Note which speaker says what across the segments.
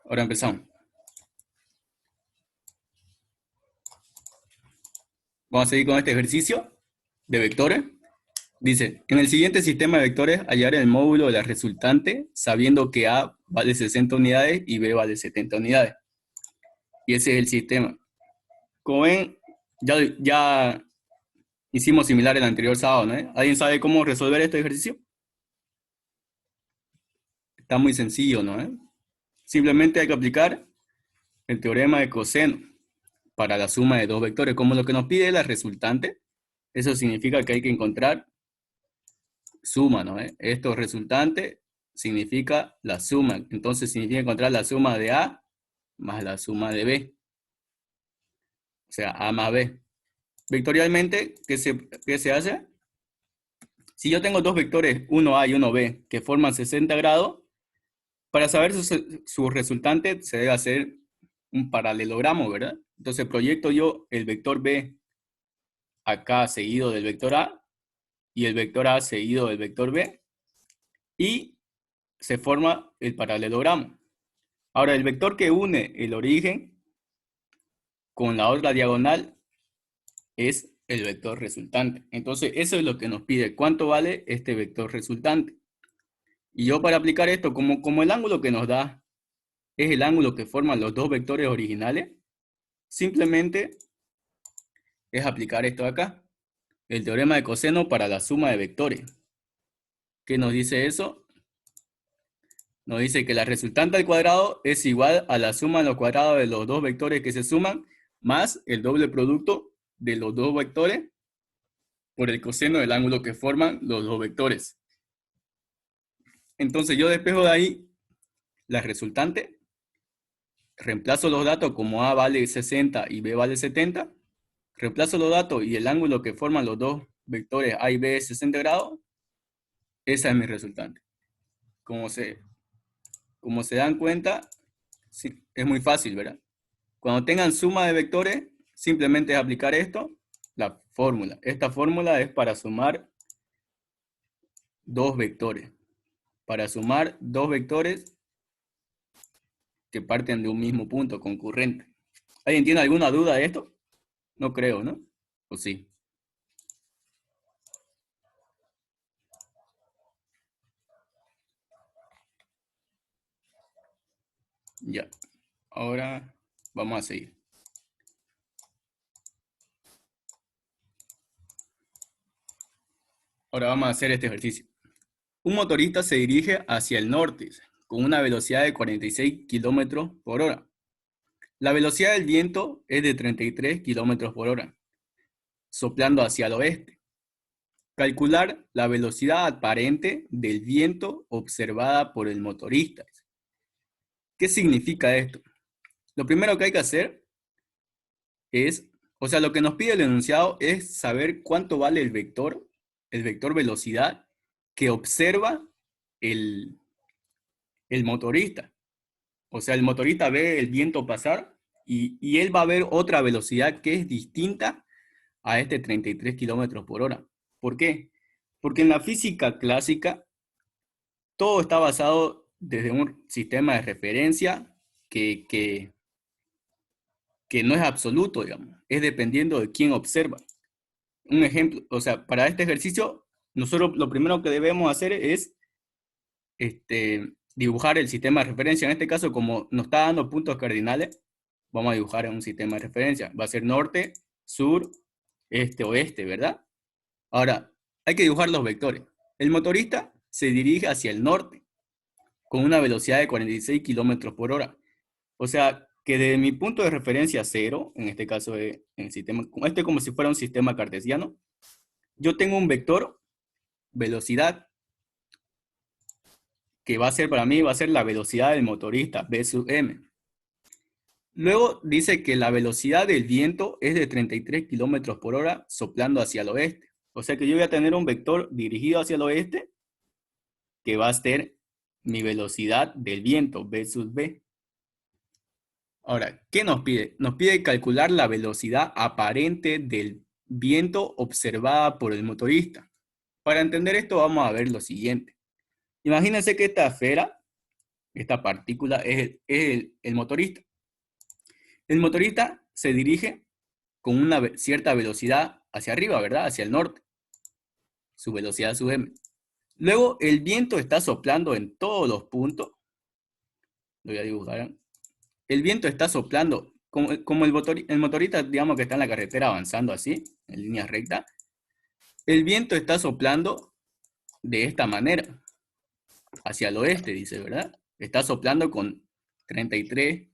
Speaker 1: Ahora empezamos. Vamos a seguir con este ejercicio de vectores. Dice, en el siguiente sistema de vectores, hallar el módulo de la resultante sabiendo que A vale 60 unidades y B vale 70 unidades. Y ese es el sistema. Como ven, ya hicimos similar el anterior sábado, ¿no? ¿Alguien sabe cómo resolver este ejercicio? Está muy sencillo, ¿no? Simplemente hay que aplicar el teorema de coseno para la suma de dos vectores. Como lo que nos pide es la resultante, eso significa que hay que encontrar suma, ¿no? Esto resultante significa la suma. Entonces significa encontrar la suma de A más la suma de B. O sea, A más B. Vectorialmente, ¿qué se hace? Si yo tengo dos vectores, 1A y 1B, que forman 60 grados, para saber su resultante se debe hacer un paralelogramo, ¿verdad? Entonces proyecto yo el vector B acá seguido del vector A y el vector A seguido del vector B y se forma el paralelogramo. Ahora, el vector que une el origen con la otra diagonal es el vector resultante. Entonces, eso es lo que nos pide. ¿Cuánto vale este vector resultante? Y yo para aplicar esto, como el ángulo que nos da es el ángulo que forman los dos vectores originales, simplemente es aplicar esto acá. El teorema de coseno para la suma de vectores. ¿Qué nos dice eso? Nos dice que la resultante al cuadrado es igual a la suma de los cuadrados de los dos vectores que se suman más el doble producto de los dos vectores por el coseno del ángulo que forman los dos vectores. Entonces yo despejo de ahí la resultante, reemplazo los datos como A vale 60 y B vale 70, reemplazo los datos y el ángulo que forman los dos vectores A y B es 60 grados, esa es mi resultante. Como se dan cuenta, sí, es muy fácil, ¿verdad? Cuando tengan suma de vectores, simplemente es aplicar esto, la fórmula. Esta fórmula es para sumar dos vectores. Para sumar dos vectores que parten de un mismo punto concurrente. ¿Alguien tiene alguna duda de esto? No creo, ¿no? ¿O sí? Ya. Ahora vamos a seguir. Ahora vamos a hacer este ejercicio. Un motorista se dirige hacia el norte con una velocidad de 46 kilómetros por hora. La velocidad del viento es de 33 kilómetros por hora, soplando hacia el oeste. Calcular la velocidad aparente del viento observada por el motorista. ¿Qué significa esto? Lo primero que hay que hacer es, o sea, lo que nos pide el enunciado es saber cuánto vale el vector velocidad que observa el, el motorista. O sea, el motorista ve el viento pasar y él va a ver otra velocidad que es distinta a este 33 kilómetros por hora. ¿Por qué? Porque en la física clásica todo está basado desde un sistema de referencia que, que, que no es absoluto, digamos, es dependiendo de quién observa. Un ejemplo, o sea, para este ejercicio, nosotros lo primero que debemos hacer es dibujar el sistema de referencia. En este caso, como nos está dando puntos cardinales, vamos a dibujar un sistema de referencia. Va a ser norte, sur, este, oeste, ¿verdad? Ahora, hay que dibujar los vectores. El motorista se dirige hacia el norte con una velocidad de 46 kilómetros por hora. O sea, que de mi punto de referencia cero, en este caso en el sistema, este como si fuera un sistema cartesiano, yo tengo un vector velocidad que va a ser para mí, va a ser la velocidad del motorista, V sub m. Luego dice que la velocidad del viento es de 33 kilómetros por hora soplando hacia el oeste. O sea que yo voy a tener un vector dirigido hacia el oeste que va a ser mi velocidad del viento, V sub v. Ahora, ¿qué nos pide? Nos pide calcular la velocidad aparente del viento observada por el motorista. Para entender esto vamos a ver lo siguiente. Imagínense que esta esfera esta partícula es el motorista. El motorista se dirige con una cierta velocidad hacia arriba, ¿verdad? Hacia el norte. Su velocidad sub m. Luego el viento está soplando en todos los puntos. Lo voy a dibujar. El viento está soplando, como el motorista, digamos que está en la carretera avanzando así, en línea recta. El viento está soplando de esta manera, hacia el oeste, dice, ¿verdad? Está soplando con 33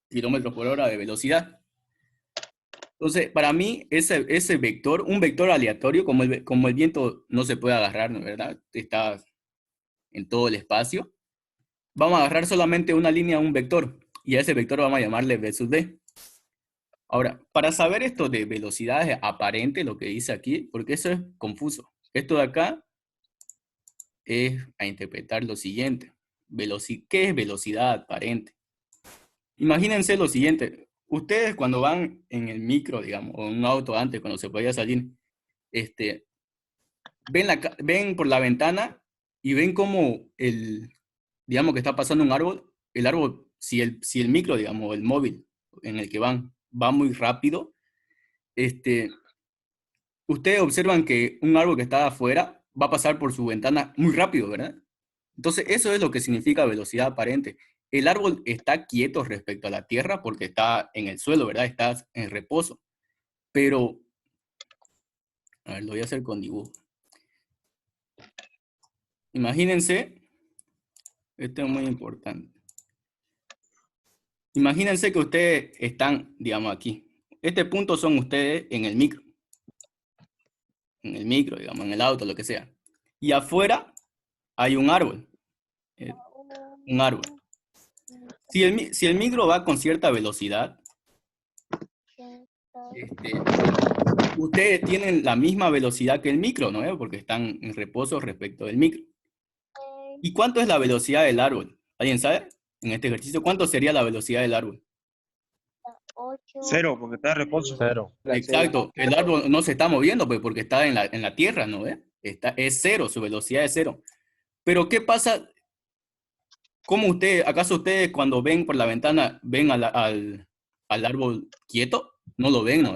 Speaker 1: kilómetros por hora de velocidad. Entonces, para mí, ese vector, un vector aleatorio, como el viento no se puede agarrar, ¿no? ¿Verdad? Está en todo el espacio. Vamos a agarrar solamente una línea, un vector, y a ese vector vamos a llamarle v sub d. Ahora, para saber esto de velocidades aparentes, lo que dice aquí, porque eso es confuso. Esto de acá es a interpretar lo siguiente. ¿Qué es velocidad aparente? Imagínense lo siguiente. Ustedes cuando van en el micro, digamos, o en un auto antes, cuando se podía salir, ven por la ventana y ven como digamos que está pasando un árbol. El árbol, si el micro, digamos, el móvil en el que va muy rápido, ustedes observan que un árbol que está afuera va a pasar por su ventana muy rápido, ¿verdad? Entonces, eso es lo que significa velocidad aparente. El árbol está quieto respecto a la tierra porque está en el suelo, ¿verdad? Está en reposo. Pero, a ver, lo voy a hacer con dibujo. Imagínense, esto es muy importante. Imagínense que ustedes están, digamos, aquí. Este punto son ustedes en el micro. En el micro, digamos, en el auto, lo que sea. Y afuera hay un árbol. Un árbol. Si el micro va con cierta velocidad, ustedes tienen la misma velocidad que el micro, ¿no? Porque están en reposo respecto del micro. ¿Y cuánto es la velocidad del árbol? ¿Alguien sabe? En este ejercicio, ¿cuánto sería la velocidad del árbol?
Speaker 2: 0, porque está de reposo.
Speaker 3: 0.
Speaker 1: Exacto. El árbol no se está moviendo pues, porque está en la tierra, ¿no? Es cero, su velocidad es cero. Pero ¿qué pasa? ¿Acaso ustedes cuando ven por la ventana, ven al árbol quieto? No lo ven, ¿no?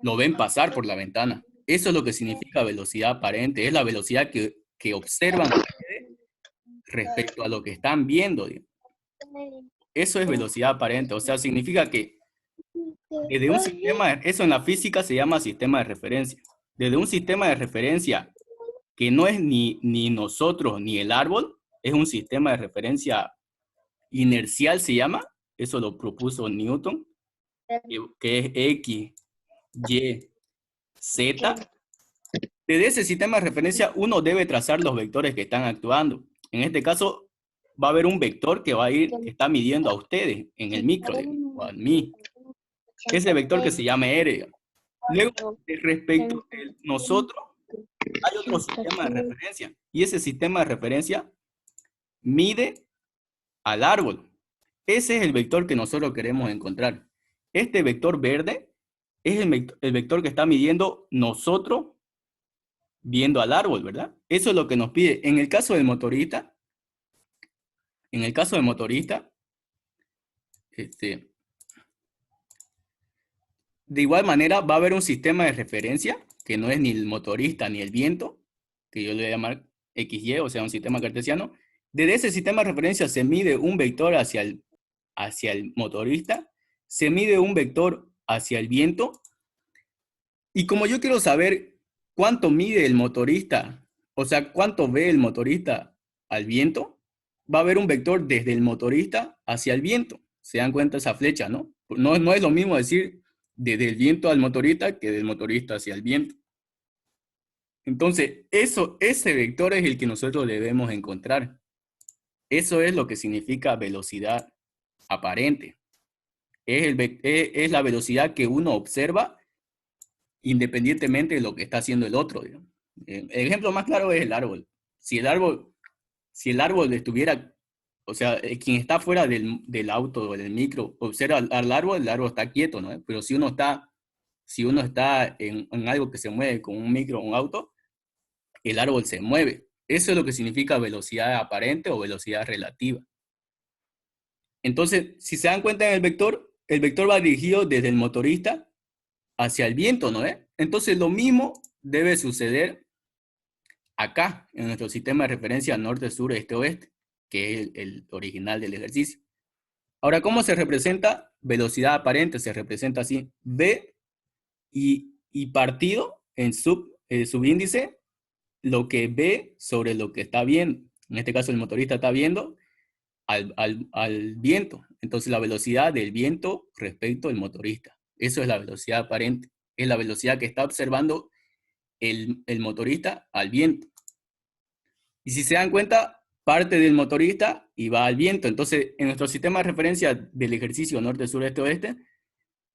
Speaker 1: Lo ven pasar por la ventana. Eso es lo que significa velocidad aparente. Es la velocidad que observan respecto a lo que están viendo. Eso es velocidad aparente. O sea, significa que desde un sistema, eso en la física se llama sistema de referencia. Desde un sistema de referencia que no es ni nosotros ni el árbol, es un sistema de referencia inercial, se llama. Eso lo propuso Newton, que es X, Y, Z. Desde ese sistema de referencia uno debe trazar los vectores que están actuando. En este caso va a haber un vector que que está midiendo a ustedes en el micro, o a mí. Ese vector que se llama R. Luego, respecto de nosotros, hay otro sistema de referencia. Y ese sistema de referencia mide al árbol. Ese es el vector que nosotros queremos encontrar. Este vector verde es el vector que está midiendo nosotros viendo al árbol, ¿verdad? Eso es lo que nos pide. En el caso del motorista, de igual manera va a haber un sistema de referencia que no es ni el motorista ni el viento, que yo le voy a llamar XY, o sea, un sistema cartesiano. Desde ese sistema de referencia se mide un vector hacia el motorista, se mide un vector hacia el viento, y como yo quiero saber cuánto mide el motorista, o sea, cuánto ve el motorista al viento, va a haber un vector desde el motorista hacia el viento. ¿Se dan cuenta esa flecha, no? No es lo mismo decir desde el viento al motorista que del motorista hacia el viento. Entonces, ese vector es el que nosotros debemos encontrar. Eso es lo que significa velocidad aparente. Es la velocidad que uno observa independientemente de lo que está haciendo el otro. Digamos. El ejemplo más claro es el árbol. Si el árbol estuviera, o sea, quien está fuera del auto o del micro observa al árbol, el árbol está quieto, ¿no? Pero si uno está en algo que se mueve como un micro o un auto, el árbol se mueve. Eso es lo que significa velocidad aparente o velocidad relativa. Entonces, si se dan cuenta en el vector va dirigido desde el motorista hacia el viento, ¿no es? Entonces, lo mismo debe suceder acá, en nuestro sistema de referencia norte, sur, este, oeste, que es el original del ejercicio. Ahora, ¿cómo se representa? Velocidad aparente se representa así. V y partido en subíndice, lo que ve sobre lo que está viendo. En este caso, el motorista está viendo al viento. Entonces, la velocidad del viento respecto al motorista. Eso es la velocidad aparente. Es la velocidad que está observando el motorista al viento. Y si se dan cuenta, parte del motorista y va al viento. Entonces, en nuestro sistema de referencia del ejercicio norte, sur, este, oeste,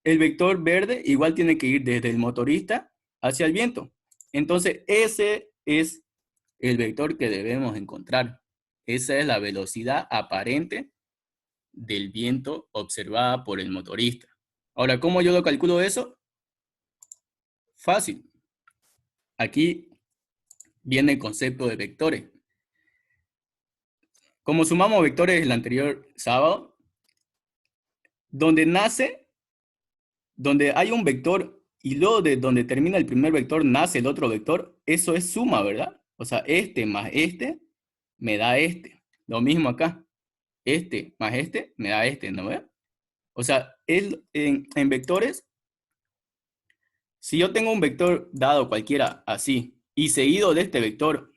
Speaker 1: el vector verde igual tiene que ir desde el motorista hacia el viento. Entonces, ese es el vector que debemos encontrar. Esa es la velocidad aparente del viento observada por el motorista. Ahora, ¿cómo yo lo calculo eso? Fácil. Aquí viene el concepto de vectores. Como sumamos vectores el anterior sábado, donde hay un vector y luego de donde termina el primer vector nace el otro vector, eso es suma, ¿verdad? O sea, este más este me da este. Lo mismo acá. Este más este me da este, ¿no ves? O sea, en vectores, si yo tengo un vector dado cualquiera así, y seguido de este vector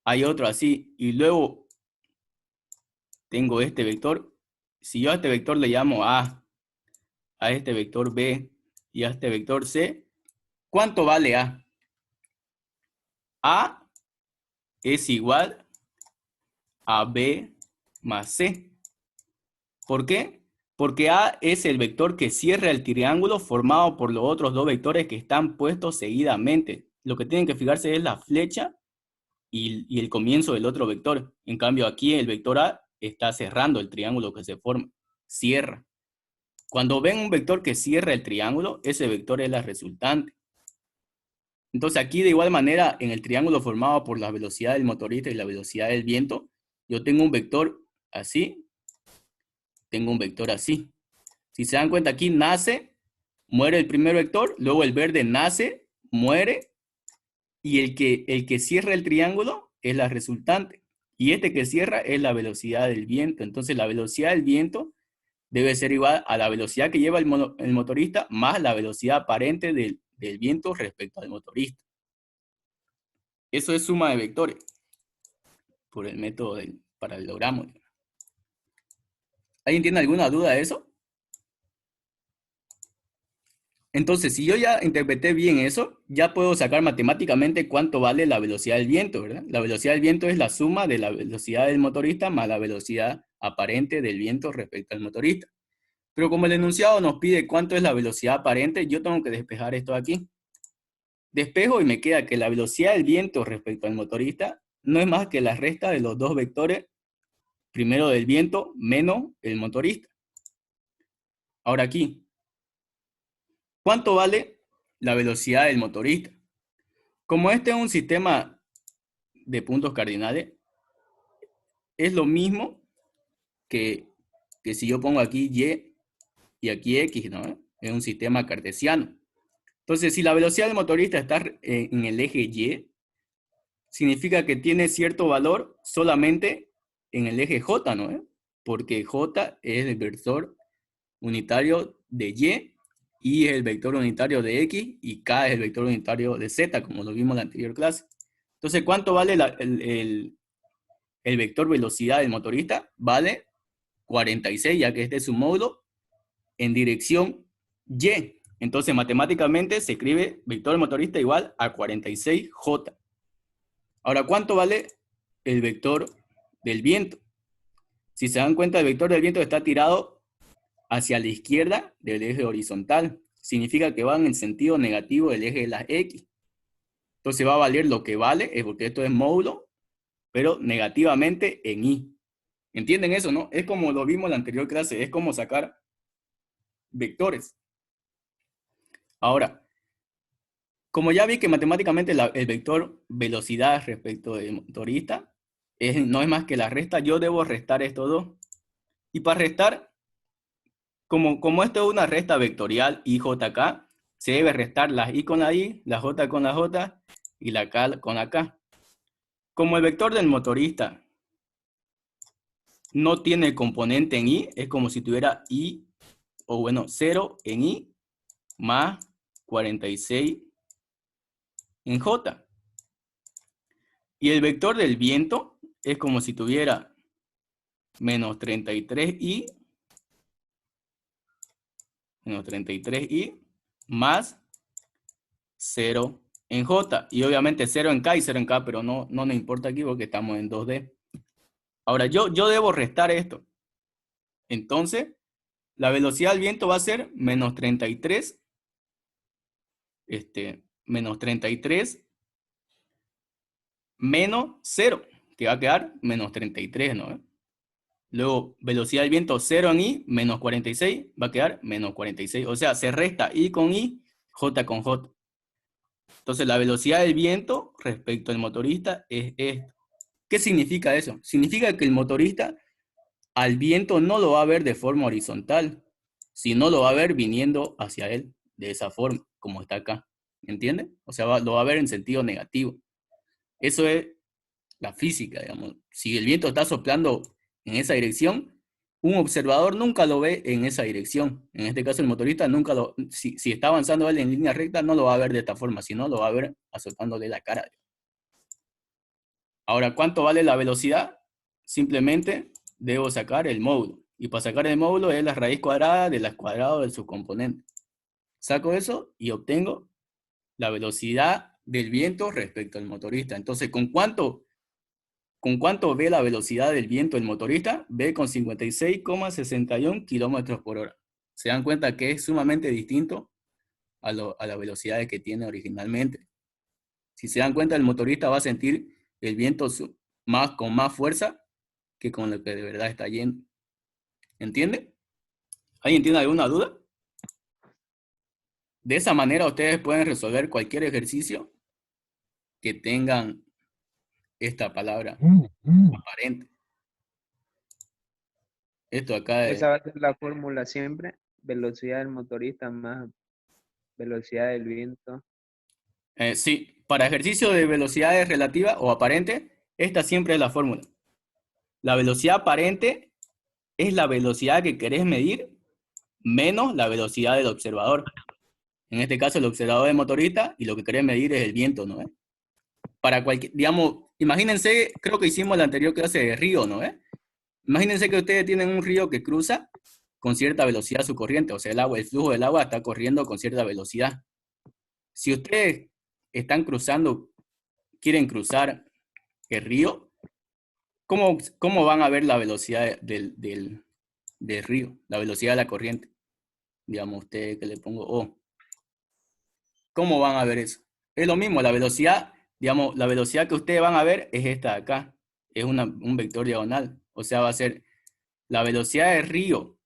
Speaker 1: hay otro así, y luego tengo este vector, si yo a este vector le llamo a este vector B y a este vector C, ¿cuánto vale A? A es igual a B más C. ¿Por qué? Porque A es el vector que cierra el triángulo formado por los otros dos vectores que están puestos seguidamente. Lo que tienen que fijarse es la flecha y el comienzo del otro vector. En cambio, aquí el vector A está cerrando el triángulo que se forma. Cierra. Cuando ven un vector que cierra el triángulo, ese vector es la resultante. Entonces aquí de igual manera, en el triángulo formado por la velocidad del motorista y la velocidad del viento, yo tengo un vector así, tengo un vector así. Si se dan cuenta, aquí nace, muere el primer vector, luego el verde nace, muere, y el que cierra el triángulo es la resultante. Y este que cierra es la velocidad del viento. Entonces la velocidad del viento debe ser igual a la velocidad que lleva el motorista más la velocidad aparente del viento respecto al motorista. Eso es suma de vectores por el método del paralelogramo. ¿Alguien tiene alguna duda de eso? Entonces, si yo ya interpreté bien eso, ya puedo sacar matemáticamente cuánto vale la velocidad del viento, ¿verdad? La velocidad del viento es la suma de la velocidad del motorista más la velocidad aparente del viento respecto al motorista. Pero como el enunciado nos pide cuánto es la velocidad aparente, yo tengo que despejar esto aquí. Despejo y me queda que la velocidad del viento respecto al motorista no es más que la resta de los dos vectores, primero del viento menos el motorista. Ahora aquí, ¿cuánto vale la velocidad del motorista? Como este es un sistema de puntos cardinales, es lo mismo que si yo pongo aquí Y y aquí X, ¿no? Es un sistema cartesiano. Entonces, si la velocidad del motorista está en el eje Y, significa que tiene cierto valor solamente en el eje J, ¿no? Porque J es el vector unitario de Y es el vector unitario de X y K es el vector unitario de Z, como lo vimos en la anterior clase. Entonces, ¿cuánto vale el vector velocidad del motorista? Vale 46, ya que este es su módulo, en dirección Y. Entonces, matemáticamente se escribe vector del motorista igual a 46J. Ahora, ¿cuánto vale el vector del viento? Si se dan cuenta, el vector del viento está tirado hacia la izquierda del eje horizontal. Significa que va en el sentido negativo del eje de la X. Entonces va a valer lo que vale, es porque esto es módulo, pero negativamente en Y. ¿Entienden eso, no? Es como lo vimos en la anterior clase, es como sacar vectores. Ahora, como ya vi que matemáticamente el vector velocidad respecto del motorista no es más que la resta, yo debo restar estos dos. Y para restar, como esto es una resta vectorial IJK, se debe restar las I con la I, la J con la J y la K con la K. Como el vector del motorista no tiene componente en I, es como si tuviera I, o bueno, 0 en I, más 46 en J. Y el vector del viento es como si tuviera menos 33i, más 0 en J. Y obviamente 0 en K y 0 en K, pero no nos importa aquí porque estamos en 2D. Ahora, yo debo restar esto. Entonces, la velocidad del viento va a ser menos 33, menos 33 menos 0, que va a quedar menos 33, ¿no? Luego, velocidad del viento 0 en I, menos 46, va a quedar menos 46. O sea, se resta I con I, J con J. Entonces, la velocidad del viento respecto al motorista es esto. ¿Qué significa eso? Significa que el motorista al viento no lo va a ver de forma horizontal, sino lo va a ver viniendo hacia él de esa forma, como está acá. ¿Entiende? O sea, lo va a ver en sentido negativo. Eso es la física, digamos. Si el viento está soplando en esa dirección, un observador nunca lo ve en esa dirección. En este caso, el motorista nunca lo... Si está avanzando él en línea recta, no lo va a ver de esta forma, sino lo va a ver azotándole la cara. Ahora, ¿cuánto vale la velocidad? Simplemente debo sacar el módulo. Y para sacar el módulo es la raíz cuadrada de la cuadrado del subcomponente. Saco eso y obtengo la velocidad del viento respecto al motorista. Entonces, ¿con cuánto ve la velocidad del viento el motorista? Ve con 56,61 kilómetros por hora. Se dan cuenta que es sumamente distinto a las velocidades que tiene originalmente. Si se dan cuenta, el motorista va a sentir el viento con más fuerza que con lo que de verdad está yendo. ¿Entiende? ¿Alguien tiene alguna duda? De esa manera ustedes pueden resolver cualquier ejercicio que tengan esta palabra aparente. Esto acá es...
Speaker 2: Esa va a ser la fórmula siempre. Velocidad del motorista más velocidad del viento.
Speaker 1: sí, para ejercicio de velocidades relativa o aparente, esta siempre es la fórmula. La velocidad aparente es la velocidad que querés medir menos la velocidad del observador. En este caso, el observador es motorista y lo que querés medir es el viento, ¿no? Para cualquier, digamos, imagínense, creo que hicimos la anterior clase de río, ¿no? Imagínense que ustedes tienen un río que cruza con cierta velocidad su corriente, o sea, el flujo del agua está corriendo con cierta velocidad. Si ustedes quieren cruzar el río, ¿cómo van a ver la velocidad del río? La velocidad de la corriente. Digamos, ustedes que le pongo O. ¿Cómo van a ver eso? Es lo mismo, la velocidad, digamos, la velocidad que ustedes van a ver es esta de acá. Es un vector diagonal. O sea, va a ser la velocidad del río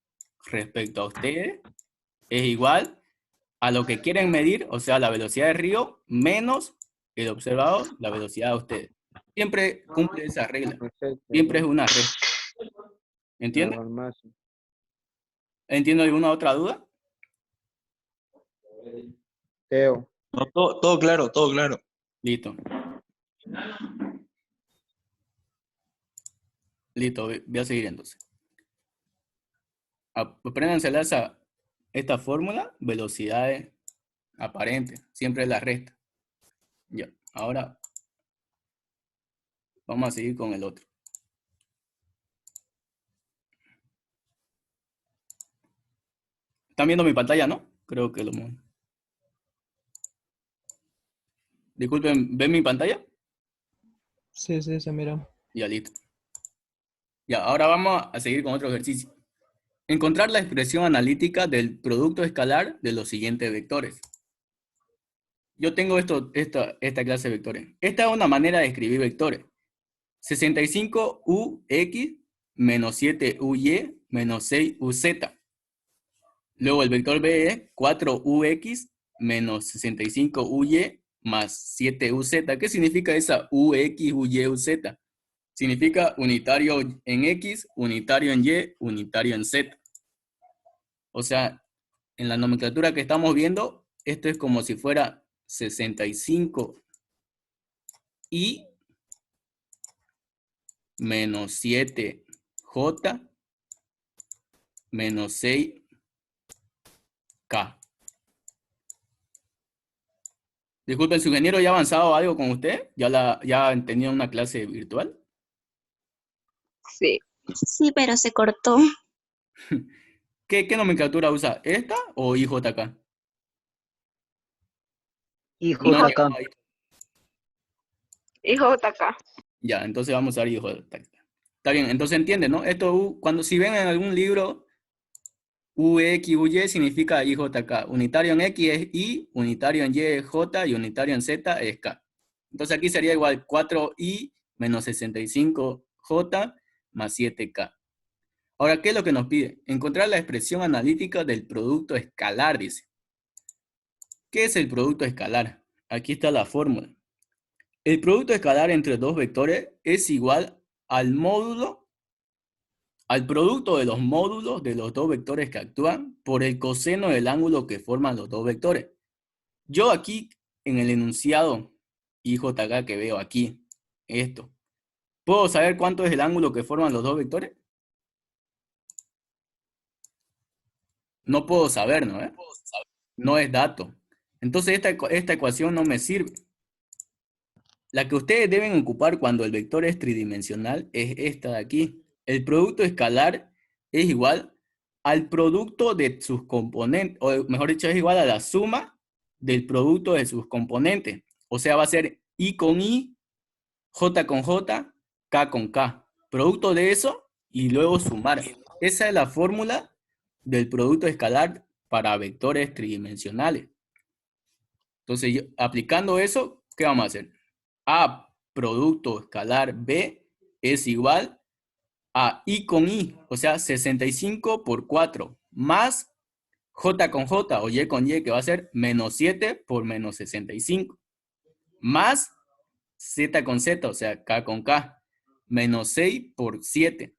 Speaker 1: respecto a ustedes es igual a lo que quieren medir, o sea, la velocidad del río menos el observador, la velocidad de ustedes. Siempre cumple esa regla. Siempre es una regla. ¿Entiende? ¿Entiende alguna otra duda?
Speaker 2: Teo.
Speaker 3: No, todo claro, todo claro.
Speaker 1: Listo. Listo, voy a seguir entonces. Apréndansela esta fórmula, velocidades aparentes, siempre es la resta. Ya, ahora vamos a seguir con el otro. ¿Están viendo mi pantalla, no? Creo que lo... Disculpen, ¿ven mi pantalla?
Speaker 4: Sí, se mira.
Speaker 1: Ya, listo. Ya, ahora vamos a seguir con otro ejercicio. Encontrar la expresión analítica del producto escalar de los siguientes vectores. Yo tengo esta clase de vectores. Esta es una manera de escribir vectores. 65ux menos 7uy menos 6uz. Luego el vector B es 4ux menos 65uy más 7uz. ¿Qué significa esa ux, uy, uz? Significa unitario en X, unitario en Y, unitario en Z. O sea, en la nomenclatura que estamos viendo, esto es como si fuera 65 y menos 7J menos 6K. Disculpen, ¿su ingeniero ya ha avanzado algo con usted? ¿Ya han tenido una clase virtual?
Speaker 5: Sí.
Speaker 6: Sí, pero se cortó.
Speaker 1: ¿Qué nomenclatura usa? ¿Esta o IJK? No,
Speaker 2: IJK.
Speaker 5: IJK.
Speaker 1: ya, entonces vamos a ver IJK. Está bien, entonces entiende, ¿no? Esto, cuando si ven en algún libro, UX, UY significa IJK. Unitario en X es I, unitario en Y es J y unitario en Z es K. Entonces aquí sería igual 4I menos 65J más 7K. Ahora, ¿qué es lo que nos pide? Encontrar la expresión analítica del producto escalar, dice. ¿Qué es el producto escalar? Aquí está la fórmula. El producto escalar entre dos vectores es igual al módulo, al producto de los módulos de los dos vectores que actúan por el coseno del ángulo que forman los dos vectores. Yo aquí, en el enunciado IJK que veo aquí, esto, ¿puedo saber cuánto es el ángulo que forman los dos vectores? No puedo saber, ¿no? No es dato. Entonces esta ecuación no me sirve. La que ustedes deben ocupar cuando el vector es tridimensional es esta de aquí. El producto escalar es igual al producto de sus componentes, o mejor dicho, es igual a la suma del producto de sus componentes. O sea, va a ser I con I, J con J, K con K. Producto de eso y luego sumar. Esa es la fórmula del producto escalar para vectores tridimensionales. Entonces, aplicando eso, ¿qué vamos a hacer? A producto escalar B es igual a I con I, o sea, 65 por 4, más J con J o Y con Y, que va a ser menos 7 por menos 65, más Z con Z, o sea, K con K, menos 6 por 7.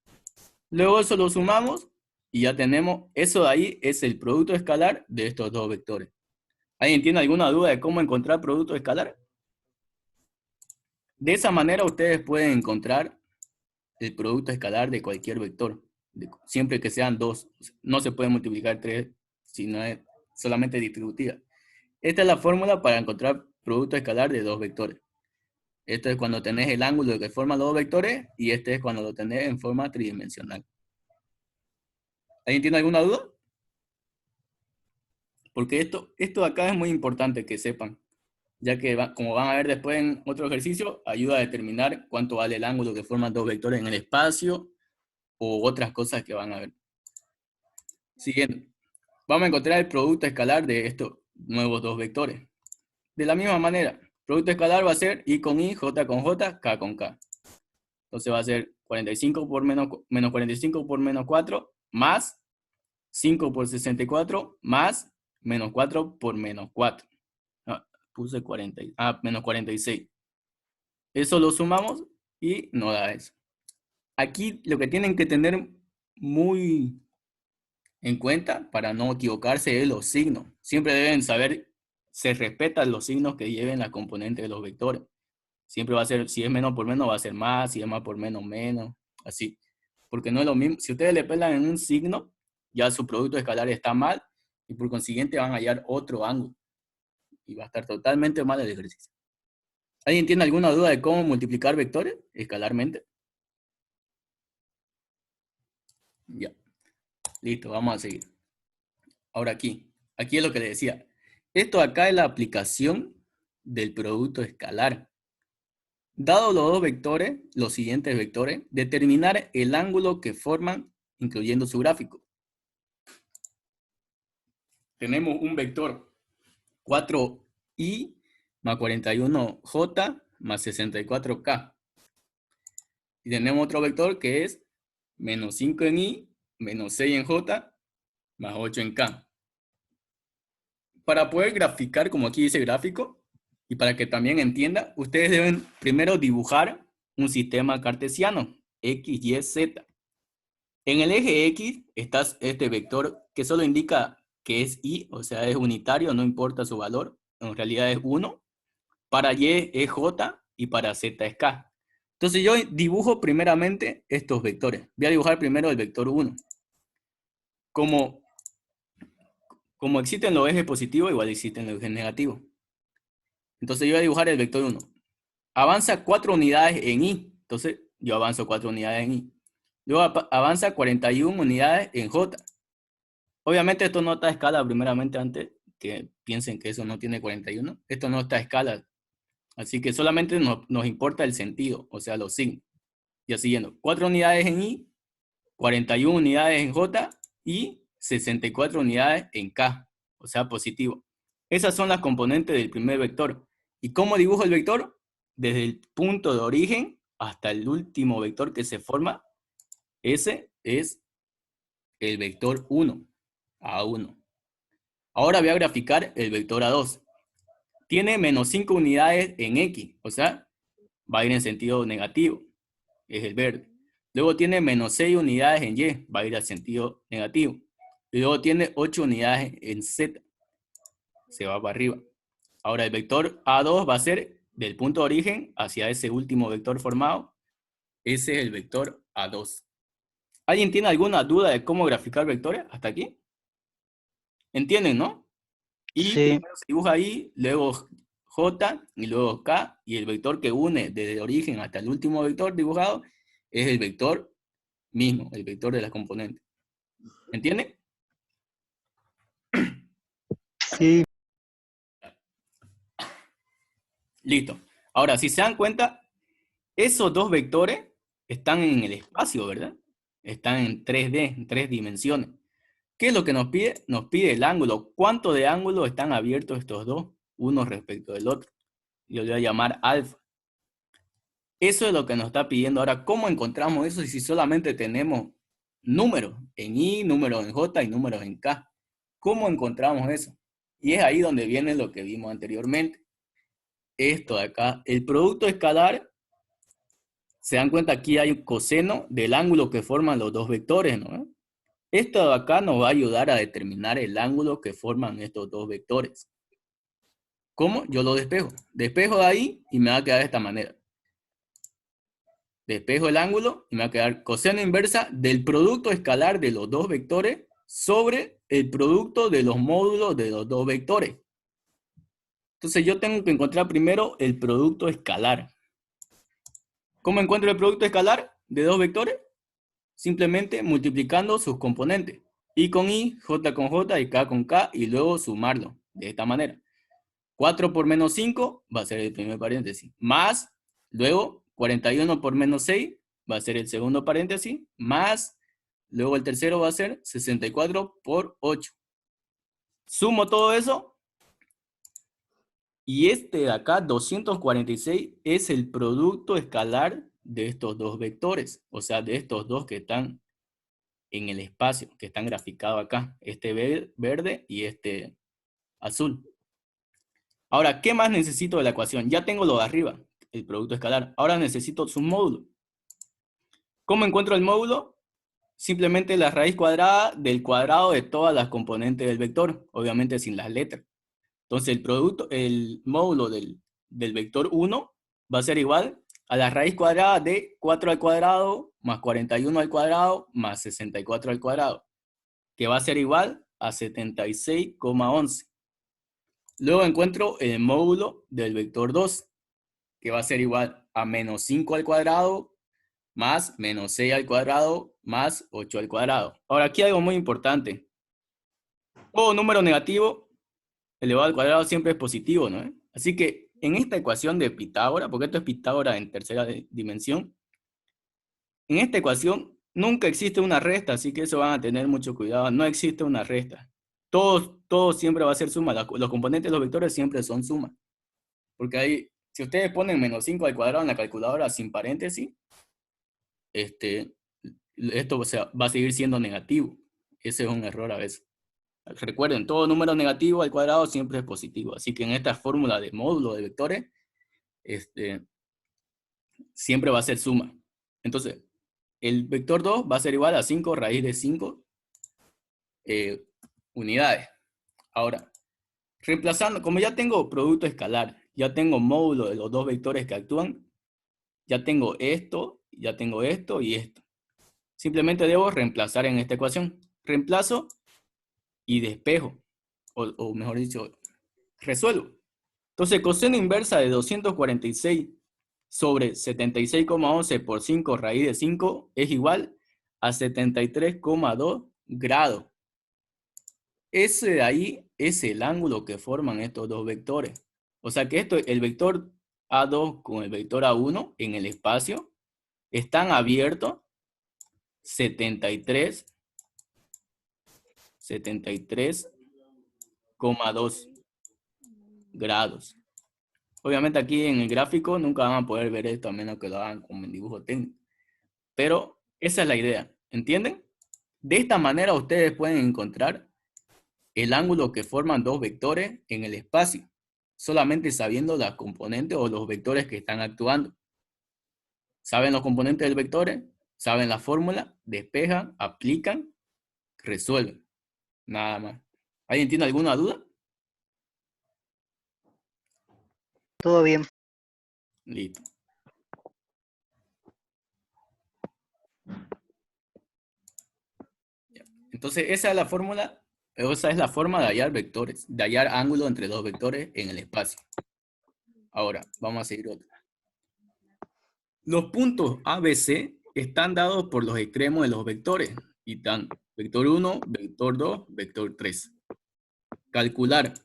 Speaker 1: Luego eso lo sumamos y ya tenemos, eso de ahí es el producto escalar de estos dos vectores. ¿Alguien tiene alguna duda de cómo encontrar producto escalar? De esa manera ustedes pueden encontrar el producto escalar de cualquier vector, siempre que sean dos. No se puede multiplicar tres si no es solamente distributiva. Esta es la fórmula para encontrar producto escalar de dos vectores. Esto es cuando tenés el ángulo que forman los dos vectores y este es cuando lo tenés en forma tridimensional. ¿Alguien tiene alguna duda? Porque esto de acá es muy importante que sepan, ya que como van a ver después en otro ejercicio, ayuda a determinar cuánto vale el ángulo que forman dos vectores en el espacio o otras cosas que van a ver. Siguiente, vamos a encontrar el producto escalar de estos nuevos dos vectores. De la misma manera, producto escalar va a ser I con I, J con J, K con K. Entonces va a ser 45 por menos 45 por menos 4, más 5 por 64, más menos 4 por menos 4. Puse 40, menos 46. Eso lo sumamos y nos da eso. Aquí lo que tienen que tener muy en cuenta para no equivocarse es los signos. Siempre deben saber, se respetan los signos que lleven la componente de los vectores. Siempre va a ser, si es menos por menos va a ser más, si es más por menos, menos, así. Porque no es lo mismo. Si ustedes le pelan en un signo, ya su producto escalar está mal y por consiguiente van a hallar otro ángulo. Y va a estar totalmente mal el ejercicio. ¿Alguien tiene alguna duda de cómo multiplicar vectores escalarmente? Ya. Listo, vamos a seguir. Ahora aquí es lo que le decía. Esto acá es la aplicación del producto escalar. Dado los dos vectores, los siguientes vectores, determinar el ángulo que forman, incluyendo su gráfico. Tenemos un vector 4i más 41j más 64k. Y tenemos otro vector que es menos 5 en i, menos 6 en j, más 8 en k. Para poder graficar, como aquí dice gráfico, y para que también entienda, ustedes deben primero dibujar un sistema cartesiano, X, Y, Z. En el eje X está este vector que solo indica que es Y, o sea, es unitario, no importa su valor, en realidad es 1. Para Y es J y para Z es K. Entonces yo dibujo primeramente estos vectores. Voy a dibujar primero el vector 1. Como existen los ejes positivos, igual existen los ejes negativos. Entonces yo voy a dibujar el vector 1. Avanza 4 unidades en Y. Entonces yo avanzo 4 unidades en Y. Luego avanza 41 unidades en J. Obviamente esto no está a escala primeramente antes que piensen que eso no tiene 41. Esto no está a escala. Así que solamente nos importa el sentido, o sea, los signos. Y así yendo. 4 unidades en Y, 41 unidades en J y 64 unidades en K, o sea, positivo. Esas son las componentes del primer vector. ¿Y cómo dibujo el vector? Desde el punto de origen hasta el último vector que se forma. Ese es el vector 1, A1. Ahora voy a graficar el vector A2. Tiene menos 5 unidades en X, o sea, va a ir en sentido negativo, es el verde. Luego tiene menos 6 unidades en Y, va a ir al sentido negativo. Y luego tiene 8 unidades en Z, se va para arriba. Ahora el vector A2 va a ser del punto de origen hacia ese último vector formado. Ese es el vector A2. ¿Alguien tiene alguna duda de cómo graficar vectores hasta aquí? ¿Entienden, no? Y
Speaker 2: Sí.
Speaker 1: primero se dibuja I, luego J y luego K, y el vector que une desde el origen hasta el último vector dibujado es el vector mismo, el vector de las componentes. ¿Entienden?
Speaker 2: Sí.
Speaker 1: Listo. Ahora, si se dan cuenta, esos dos vectores están en el espacio, ¿verdad? Están en 3D, en 3 dimensiones. ¿Qué es lo que nos pide? Nos pide el ángulo. ¿Cuánto de ángulo están abiertos estos dos? Uno respecto del otro. Yo le voy a llamar alfa. Eso es lo que nos está pidiendo. Ahora, ¿cómo encontramos eso si solamente tenemos números en I, números en J y números en K? ¿Cómo encontramos eso? Y es ahí donde viene lo que vimos anteriormente. Esto de acá, el producto escalar, se dan cuenta aquí hay un coseno del ángulo que forman los dos vectores, ¿no? Esto de acá nos va a ayudar a determinar el ángulo que forman estos dos vectores. ¿Cómo? Yo lo despejo. Despejo de ahí y me va a quedar de esta manera. Despejo el ángulo y me va a quedar coseno inversa del producto escalar de los dos vectores sobre el producto de los módulos de los dos vectores. Entonces yo tengo que encontrar primero el producto escalar. ¿Cómo encuentro el producto escalar de dos vectores? Simplemente multiplicando sus componentes. I con I, J con J y K con K y luego sumarlo de esta manera. 4 por menos 5 va a ser el primer paréntesis. Más, luego 41 por menos 6 va a ser el segundo paréntesis. Más, luego el tercero va a ser 64 por 8. Sumo todo eso. Y este de acá, 246, es el producto escalar de estos dos vectores. O sea, de estos dos que están en el espacio, que están graficados acá. Este verde y este azul. Ahora, ¿qué más necesito de la ecuación? Ya tengo lo de arriba, el producto escalar. Ahora necesito su módulo. ¿Cómo encuentro el módulo? Simplemente la raíz cuadrada del cuadrado de todas las componentes del vector, obviamente sin las letras. Entonces el módulo del vector 1 va a ser igual a la raíz cuadrada de 4 al cuadrado más 41 al cuadrado más 64 al cuadrado, que va a ser igual a 76,11. Luego encuentro el módulo del vector 2, que va a ser igual a menos 5 al cuadrado más menos 6 al cuadrado más 8 al cuadrado. Ahora aquí hay algo muy importante. Todo número negativo elevado al cuadrado siempre es positivo, ¿no? Así que en esta ecuación de Pitágoras, porque esto es Pitágoras en tercera dimensión, en esta ecuación nunca existe una resta, así que eso van a tener mucho cuidado. No existe una resta. Todo siempre va a ser suma. Los componentes de los vectores siempre son suma. Porque ahí, si ustedes ponen menos 5 al cuadrado en la calculadora sin paréntesis, esto va a seguir siendo negativo. Ese es un error a veces. Recuerden, todo número negativo al cuadrado siempre es positivo. Así que en esta fórmula de módulo de vectores, siempre va a ser suma. Entonces, el vector 2 va a ser igual a 5 raíz de 5 unidades. Ahora, reemplazando, como ya tengo producto escalar, ya tengo módulo de los dos vectores que actúan, ya tengo esto y esto. Simplemente debo reemplazar en esta ecuación. Reemplazo y despejo, o mejor dicho, resuelvo. Entonces, coseno inversa de 246 sobre 76,11 por 5 raíz de 5 es igual a 73,2 grados. Ese de ahí es el ángulo que forman estos dos vectores. O sea que esto, el vector A2 con el vector A1 en el espacio están abiertos 73,2 grados. Obviamente aquí en el gráfico nunca van a poder ver esto a menos que lo hagan con el dibujo técnico. Pero esa es la idea, ¿entienden? De esta manera ustedes pueden encontrar el ángulo que forman dos vectores en el espacio, solamente sabiendo las componentes o los vectores que están actuando. ¿Saben los componentes del vector? ¿Saben la fórmula? Despejan, aplican, resuelven. Nada más. ¿Alguien tiene alguna duda?
Speaker 7: Todo bien.
Speaker 1: Listo. Entonces, esa es la fórmula, esa es la forma de hallar vectores, de hallar ángulo entre dos vectores en el espacio. Ahora, vamos a seguir otra. Los puntos A, B, C están dados por los extremos de los vectores. Y están vector 1, vector 2, vector 3. Calcular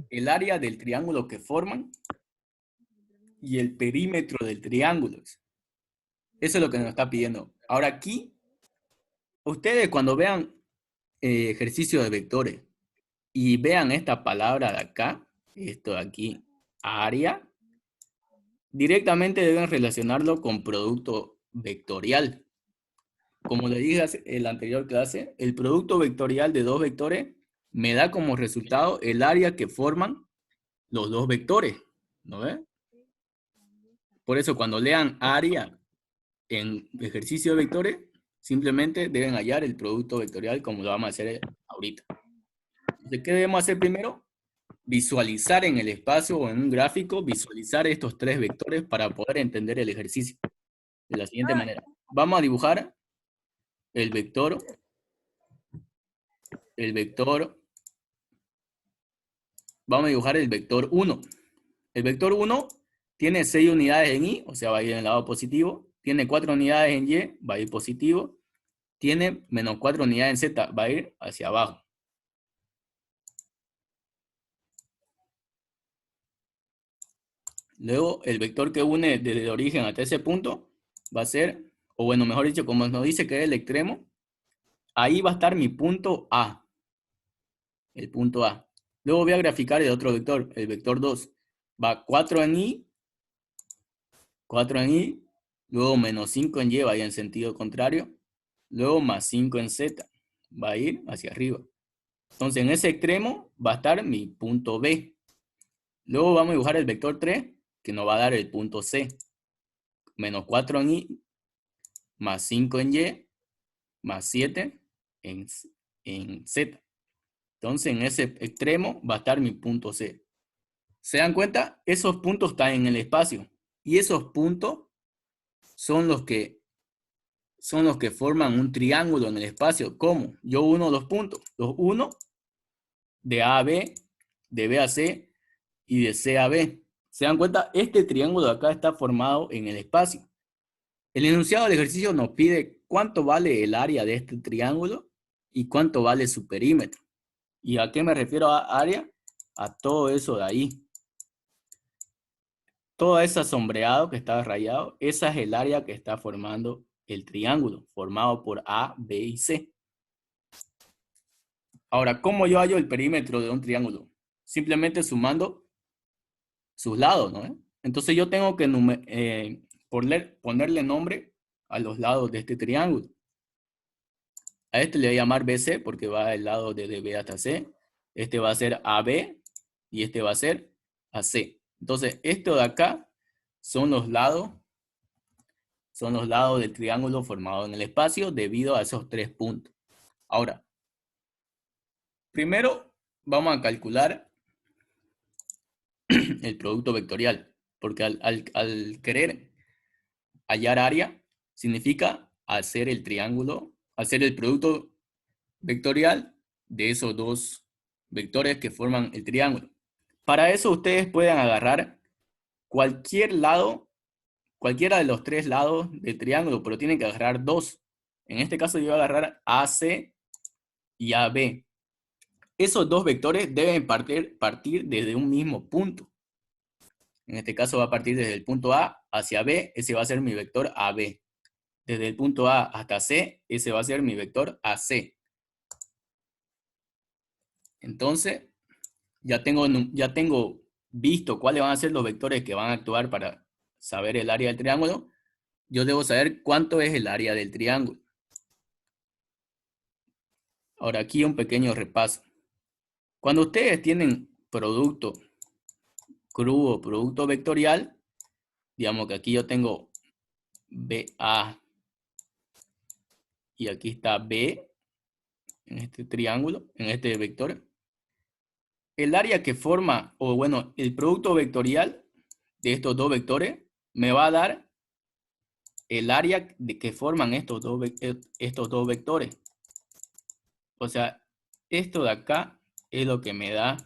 Speaker 1: el área del triángulo que forman y el perímetro del triángulo. Eso es lo que nos está pidiendo. Ahora aquí, ustedes cuando vean ejercicio de vectores y vean esta palabra de acá, esto de aquí, área, directamente deben relacionarlo con producto vectorial. Como le dije en la anterior clase, el producto vectorial de dos vectores me da como resultado el área que forman los dos vectores, ¿no ves? Por eso cuando lean área en ejercicio de vectores, simplemente deben hallar el producto vectorial como lo vamos a hacer ahorita. Entonces, ¿qué debemos hacer primero? Visualizar en el espacio o en un gráfico, visualizar estos tres vectores para poder entender el ejercicio. De la siguiente manera. Vamos a dibujar el vector, vamos a dibujar el vector 1. El vector 1 tiene 6 unidades en Y, o sea, va a ir en el lado positivo. Tiene 4 unidades en Y, va a ir positivo. Tiene menos 4 unidades en Z, va a ir hacia abajo. Luego, el vector que une desde el origen hasta ese punto va a ser, o bueno, mejor dicho, como nos dice que es el extremo, ahí va a estar mi punto A. El punto A. Luego voy a graficar el otro vector, el vector 2. Va 4 en Y, 4 en Y, luego menos 5 en Y, va a ir en sentido contrario, luego más 5 en Z, va a ir hacia arriba. Entonces en ese extremo va a estar mi punto B. Luego vamos a dibujar el vector 3, que nos va a dar el punto C. Menos 4 en Y, más 5 en Y, más 7 en Z. Entonces en ese extremo va a estar mi punto C. ¿Se dan cuenta? Esos puntos están en el espacio. Y esos puntos son los que forman un triángulo en el espacio. ¿Cómo? Yo uno los puntos. Los uno de A a B, de B a C y de C a B. ¿Se dan cuenta? Este triángulo de acá está formado en el espacio. El enunciado del ejercicio nos pide cuánto vale el área de este triángulo y cuánto vale su perímetro. ¿Y a qué me refiero a área? A todo eso de ahí. Todo ese sombreado que está rayado, esa es el área que está formando el triángulo, formado por A, B y C. Ahora, ¿cómo yo hallo el perímetro de un triángulo? Simplemente sumando sus lados, ¿no? Entonces yo tengo que ponerle nombre a los lados de este triángulo. A este le voy a llamar BC porque va del lado de B hasta C. Este va a ser AB y este va a ser AC. Entonces, esto de acá son los lados son los lados del triángulo formado en el espacio debido a esos 3 puntos. Ahora, primero vamos a calcular el producto vectorial, porque al querer hallar área, significa hacer el triángulo, hacer el producto vectorial de esos 2 vectores que forman el triángulo. Para eso ustedes pueden agarrar cualquier lado, cualquiera de los 3 lados del triángulo, pero tienen que agarrar 2. En este caso yo voy a agarrar AC y AB. Esos 2 vectores deben partir desde un mismo punto. En este caso va a partir desde el punto A hacia B, ese va a ser mi vector AB. Desde el punto A hasta C, ese va a ser mi vector AC. Entonces, ya tengo visto cuáles van a ser los vectores que van a actuar para saber el área del triángulo. Yo debo saber cuánto es el área del triángulo. Ahora aquí un pequeño repaso. Cuando ustedes tienen producto crudo, producto vectorial, digamos que aquí yo tengo BA y aquí está B en este triángulo, en este vector. El área que forma, o bueno, el producto vectorial de estos 2 vectores me va a dar el área que forman estos dos vectores. O sea, esto de acá es lo que me da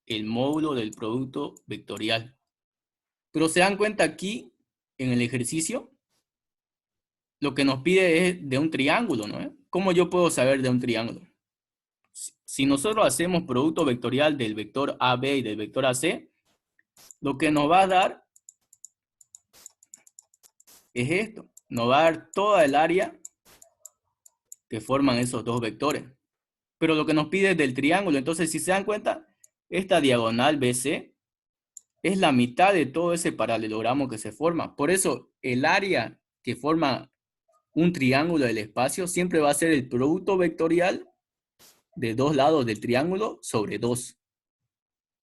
Speaker 1: el módulo del producto vectorial. Pero se dan cuenta aquí, en el ejercicio, lo que nos pide es de un triángulo, ¿no? ¿Cómo yo puedo saber de un triángulo? Si nosotros hacemos producto vectorial del vector AB y del vector AC, lo que nos va a dar es esto. Nos va a dar toda el área que forman esos 2 vectores. Pero lo que nos pide es del triángulo. Entonces, si se dan cuenta, esta diagonal BC es la mitad de todo ese paralelogramo que se forma. Por eso, el área que forma un triángulo del espacio siempre va a ser el producto vectorial de 2 lados del triángulo sobre 2.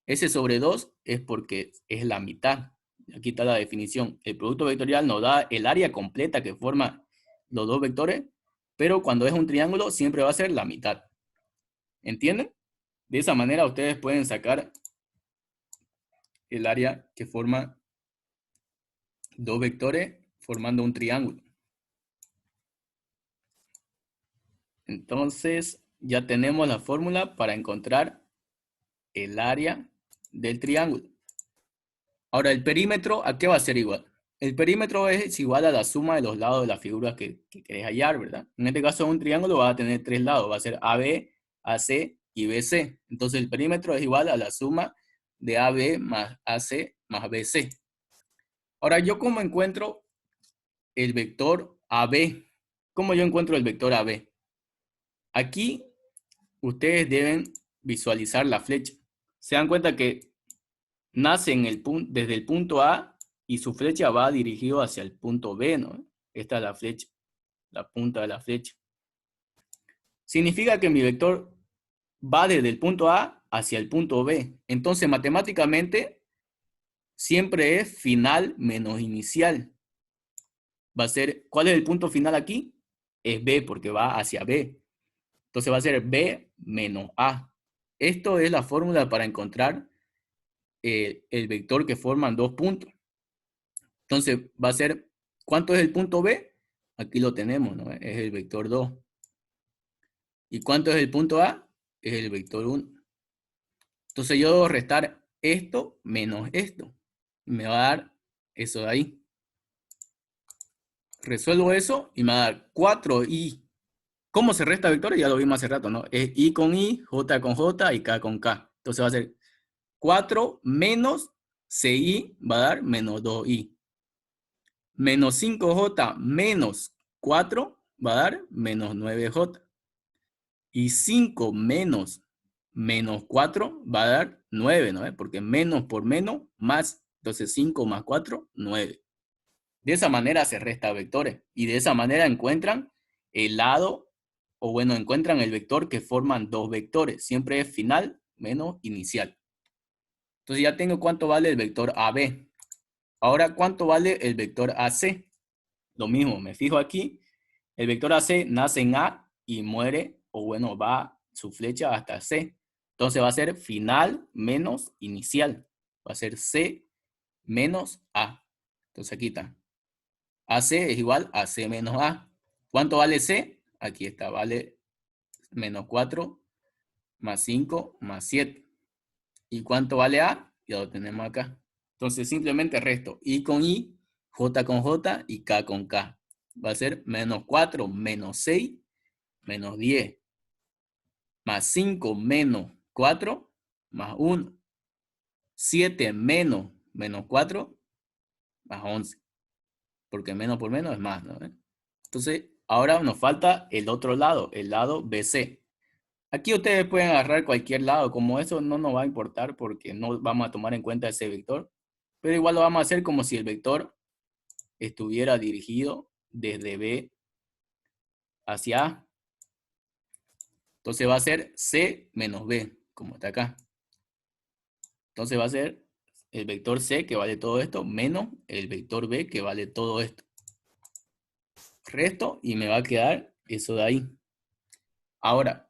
Speaker 1: Ese sobre 2 es porque es la mitad. Aquí está la definición. El producto vectorial nos da el área completa que forma los 2 vectores, pero cuando es un triángulo siempre va a ser la mitad. ¿Entienden? De esa manera ustedes pueden sacar el área que forma 2 vectores formando un triángulo. Entonces ya tenemos la fórmula para encontrar el área del triángulo. Ahora el perímetro, ¿a qué va a ser igual? El perímetro es igual a la suma de los lados de las figuras que querés hallar, ¿verdad? En este caso un triángulo va a tener 3 lados, va a ser AB, AC y BC. Entonces el perímetro es igual a la suma de AB más AC más BC. Ahora, ¿yo cómo encuentro el vector AB? ¿Cómo yo encuentro el vector AB? Aquí ustedes deben visualizar la flecha. Se dan cuenta que nace desde el punto A y su flecha va dirigido hacia el punto B, ¿no? Esta es la flecha, la punta de la flecha. Significa que mi vector va desde el punto A hacia el punto B. Entonces, matemáticamente, siempre es final menos inicial. Va a ser, ¿cuál es el punto final aquí? Es B, porque va hacia B. Entonces va a ser B menos A. Esto es la fórmula para encontrar el vector que forman 2 puntos. Entonces va a ser, ¿cuánto es el punto B? Aquí lo tenemos, ¿no? Es el vector 2. ¿Y cuánto es el punto A? Es el vector 1. Entonces yo debo restar esto menos esto. Me va a dar eso de ahí. Resuelvo eso y me va a dar 4i. ¿Cómo se resta vectores? Ya lo vimos hace rato, ¿no? Es i con i, j con j y k con k. Entonces va a ser 4 menos 6i va a dar menos 2i. Menos 5j menos 4 va a dar menos 9j. Y 5 menos 4 va a dar 9, ¿no? Porque menos por menos, más. Entonces 5 más 4, 9. De esa manera se resta vectores. Y de esa manera encuentran el lado, o bueno, encuentran el vector que forman 2 vectores. Siempre es final menos inicial. Entonces ya tengo cuánto vale el vector AB. Ahora, ¿cuánto vale el vector AC? lo mismo, me fijo aquí, el vector AC nace en A y muere, o bueno, va su flecha hasta C. Entonces va a ser final menos inicial. Va a ser C menos A. Entonces aquí está. AC es igual a C menos A. ¿Cuánto vale C? Aquí está, vale menos 4 más 5 más 7. ¿Y cuánto vale A? Ya lo tenemos acá. Entonces simplemente resto I con I, J con J y K con K. Va a ser menos 4 menos 6 menos 10. Más 5 menos 4 más 1. 7 menos 4 más 11. Porque menos por menos es más, ¿no? Entonces, ahora nos falta el otro lado, el lado BC. Aquí ustedes pueden agarrar cualquier lado, como eso no nos va a importar porque no vamos a tomar en cuenta ese vector. Pero igual lo vamos a hacer como si el vector estuviera dirigido desde B hacia A. Entonces va a ser C menos B, como está acá. Entonces va a ser el vector C que vale todo esto menos el vector B que vale todo esto. Resto y me va a quedar eso de ahí. Ahora,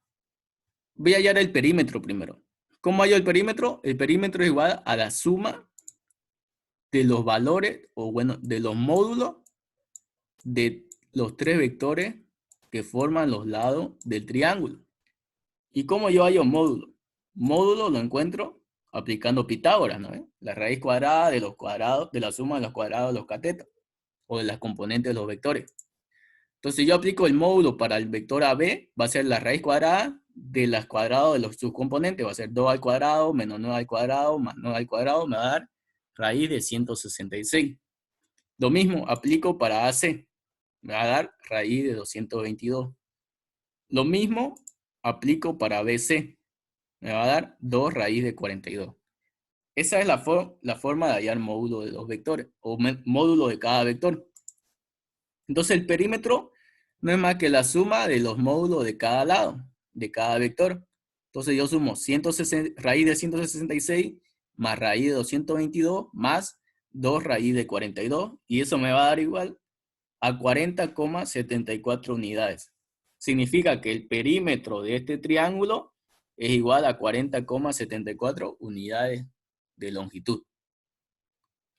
Speaker 1: voy a hallar el perímetro primero. ¿Cómo hallo el perímetro? El perímetro es igual a la suma de los valores, o bueno, de los módulos de los tres vectores que forman los lados del triángulo. ¿Y cómo yo hallo módulo? Módulo lo encuentro aplicando Pitágoras, ¿no? La raíz cuadrada de los cuadrados, de la suma de los cuadrados de los catetos, o de las componentes de los vectores. Entonces yo aplico el módulo para el vector AB, va a ser la raíz cuadrada de las cuadrados de los subcomponentes, va a ser 2 al cuadrado menos 9 al cuadrado más 9 al cuadrado, me va a dar raíz de 166. Lo mismo aplico para AC, me va a dar raíz de 222. Lo mismo aplico para BC, me va a dar 2 raíz de 42. Esa es la forma de hallar módulo de los vectores, o módulo de cada vector. Entonces el perímetro no es más que la suma de los módulos de cada lado, de cada vector. Entonces yo sumo raíz de 166 más raíz de 222 más 2 raíz de 42. Y eso me va a dar igual a 40,74 unidades. Significa que el perímetro de este triángulo es igual a 40,74 unidades de longitud.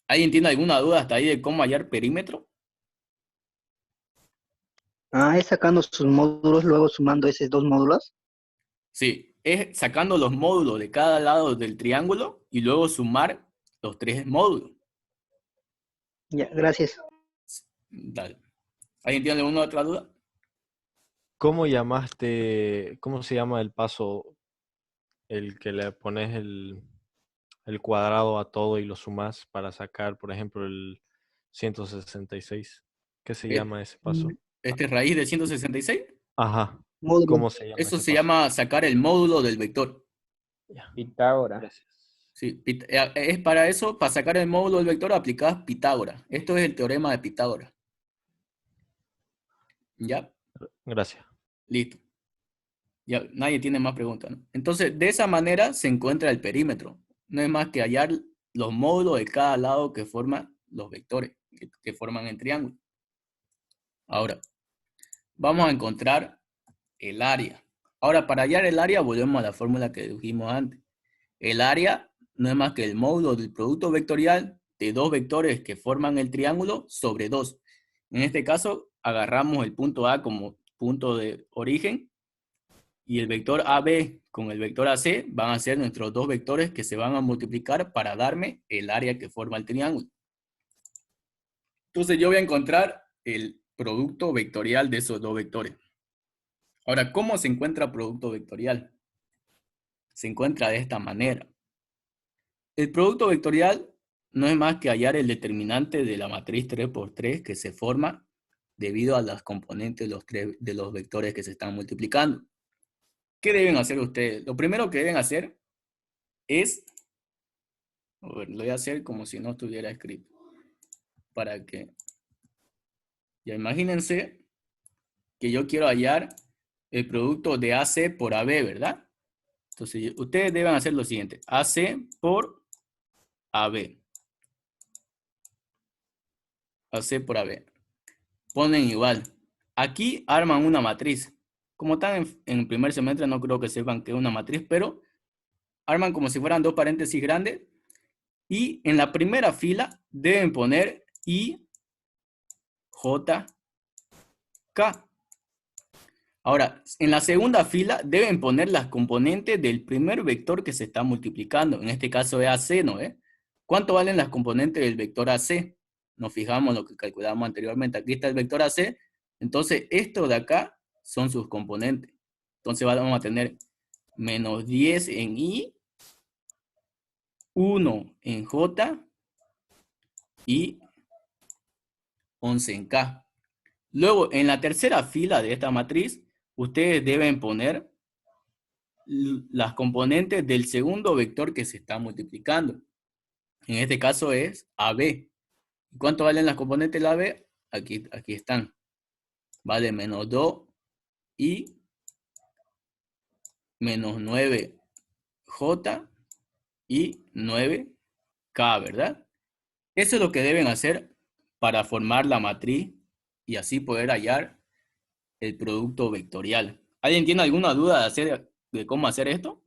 Speaker 1: ¿Alguien tiene alguna duda hasta ahí de cómo hallar perímetro?
Speaker 7: Es sacando sus módulos, luego sumando esos dos módulos.
Speaker 1: Sí, es sacando los módulos de cada lado del triángulo y luego sumar los tres módulos.
Speaker 7: Ya, gracias.
Speaker 1: Dale. ¿Alguien tiene alguna otra duda?
Speaker 8: ¿Cómo llamaste, cómo se llama el paso, el que le pones el cuadrado a todo y lo sumas para sacar, por ejemplo, el 166? ¿Qué se llama ese paso?
Speaker 1: ¿Este es raíz de 166?
Speaker 8: Ajá.
Speaker 7: Módulo.
Speaker 8: ¿Cómo se llama
Speaker 1: Eso
Speaker 8: ese
Speaker 1: se
Speaker 8: paso?
Speaker 1: llama sacar el módulo del vector.
Speaker 2: Pitágoras.
Speaker 8: Gracias.
Speaker 1: Sí, es para eso, para sacar el módulo del vector aplicás Pitágoras. Esto es el teorema de Pitágoras. ¿Ya?
Speaker 8: Gracias.
Speaker 1: Listo. Ya, nadie tiene más preguntas, ¿no? Entonces, de esa manera se encuentra el perímetro. No es más que hallar los módulos de cada lado que forman los vectores, que forman el triángulo. Ahora, vamos a encontrar el área. Ahora, para hallar el área, volvemos a la fórmula que dijimos antes. El área no es más que el módulo del producto vectorial de dos vectores que forman el triángulo sobre 2. En este caso, agarramos el punto A como punto de origen y el vector AB con el vector AC van a ser nuestros dos vectores que se van a multiplicar para darme el área que forma el triángulo. Entonces yo voy a encontrar el producto vectorial de esos dos vectores. Ahora, ¿cómo se encuentra producto vectorial? Se encuentra de esta manera. El producto vectorial no es más que hallar el determinante de la matriz 3×3 que se forma debido a las componentes de los vectores que se están multiplicando. ¿Qué deben hacer ustedes? Lo primero que deben hacer es, a ver, lo voy a hacer como si no estuviera escrito, para que, ya imagínense que yo quiero hallar el producto de AC por AB, ¿verdad? Entonces, ustedes deben hacer lo siguiente, AC por AB. AC por AB. ponen igual. Aquí arman una matriz. Como están en primer semestre, no creo que sepan que es una matriz, pero arman como si fueran dos paréntesis grandes. Y en la primera fila deben poner I, J, K. Ahora, en la segunda fila deben poner las componentes del primer vector que se está multiplicando. En este caso es AC, ¿no? ¿Cuánto valen las componentes del vector AC? Nos fijamos en lo que calculamos anteriormente. Aquí está el vector AC. Entonces, esto de acá son sus componentes. Entonces vamos a tener menos 10 en I, 1 en J y 11 en K. Luego, en la tercera fila de esta matriz, ustedes deben poner las componentes del segundo vector que se está multiplicando. En este caso es AB. ¿Cuánto valen las componentes de la AB? Aquí están. Vale menos 2 y menos 9J y 9K, ¿verdad? Eso es lo que deben hacer para formar la matriz y así poder hallar el producto vectorial. ¿Alguien tiene alguna duda de cómo hacer esto?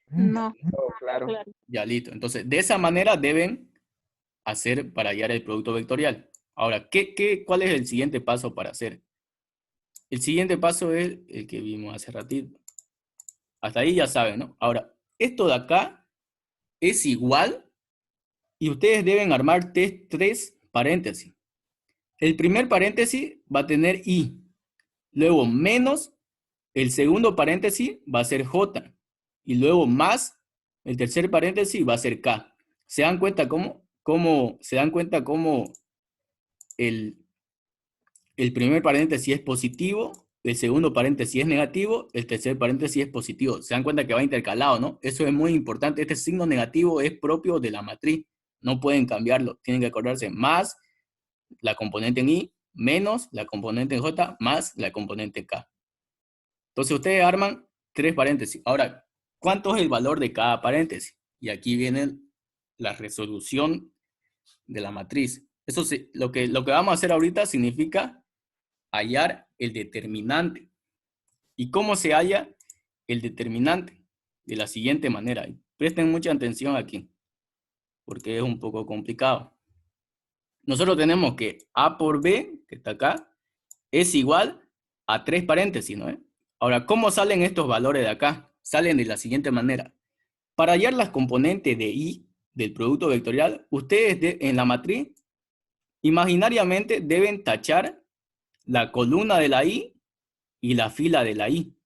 Speaker 5: No.
Speaker 2: Todo claro.
Speaker 1: Ya, listo. Entonces, de esa manera deben hacer para hallar el producto vectorial. Ahora, ¿cuál es el siguiente paso para hacer? El siguiente paso es el que vimos hace ratito. Hasta ahí ya saben, ¿no? Ahora, esto de acá es igual y ustedes deben armar tres paréntesis. El primer paréntesis va a tener I. Luego menos, el segundo paréntesis va a ser J. Y luego más, el tercer paréntesis va a ser K. ¿Se dan cuenta cómo el primer paréntesis es positivo, el segundo paréntesis es negativo, el tercer paréntesis es positivo? Se dan cuenta que va intercalado, ¿no? Eso es muy importante. Este signo negativo es propio de la matriz. No pueden cambiarlo. Tienen que acordarse más la componente en I, menos la componente en J, más la componente en K. Entonces ustedes arman tres paréntesis. Ahora, ¿cuánto es el valor de cada paréntesis? Y aquí viene la resolución de la matriz. Lo que vamos a hacer ahorita significa hallar el determinante. ¿Y cómo se halla el determinante? De la siguiente manera. Presten mucha atención aquí, porque es un poco complicado. Nosotros tenemos que A por B, que está acá, es igual a tres paréntesis, ¿no? Ahora, ¿cómo salen estos valores de acá? Salen de la siguiente manera. Para hallar las componentes de I del producto vectorial, ustedes en la matriz imaginariamente deben tachar la columna de la I y la fila de la I.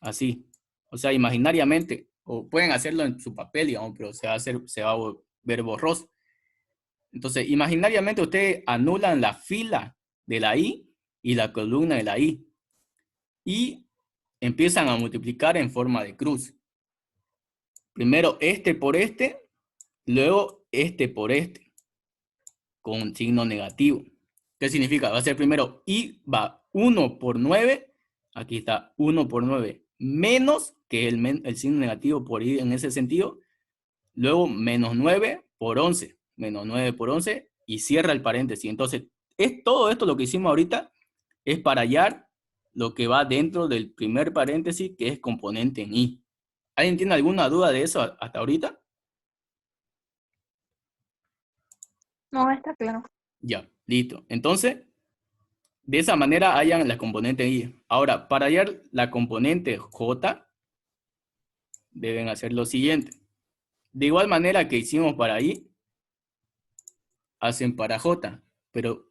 Speaker 1: Así. O sea, imaginariamente. O pueden hacerlo en su papel, digamos, pero se va a ver borroso. Entonces, imaginariamente ustedes anulan la fila de la I y la columna de la I. Y empiezan a multiplicar en forma de cruz. Primero este por este, luego este por este, con signo negativo. ¿Qué significa? Va a ser primero I va 1 por 9, aquí está 1 por 9, menos, que es el signo negativo por I en ese sentido, luego menos 9 por 11, menos 9 por 11, y cierra el paréntesis. Entonces, todo esto lo que hicimos ahorita es para hallar lo que va dentro del primer paréntesis, que es componente en I. ¿Alguien tiene alguna duda de eso hasta ahorita?
Speaker 5: No, está claro.
Speaker 1: Ya, listo. Entonces, de esa manera hallan la componente I. Ahora, para hallar la componente J, deben hacer lo siguiente. De igual manera que hicimos para I, hacen para J, pero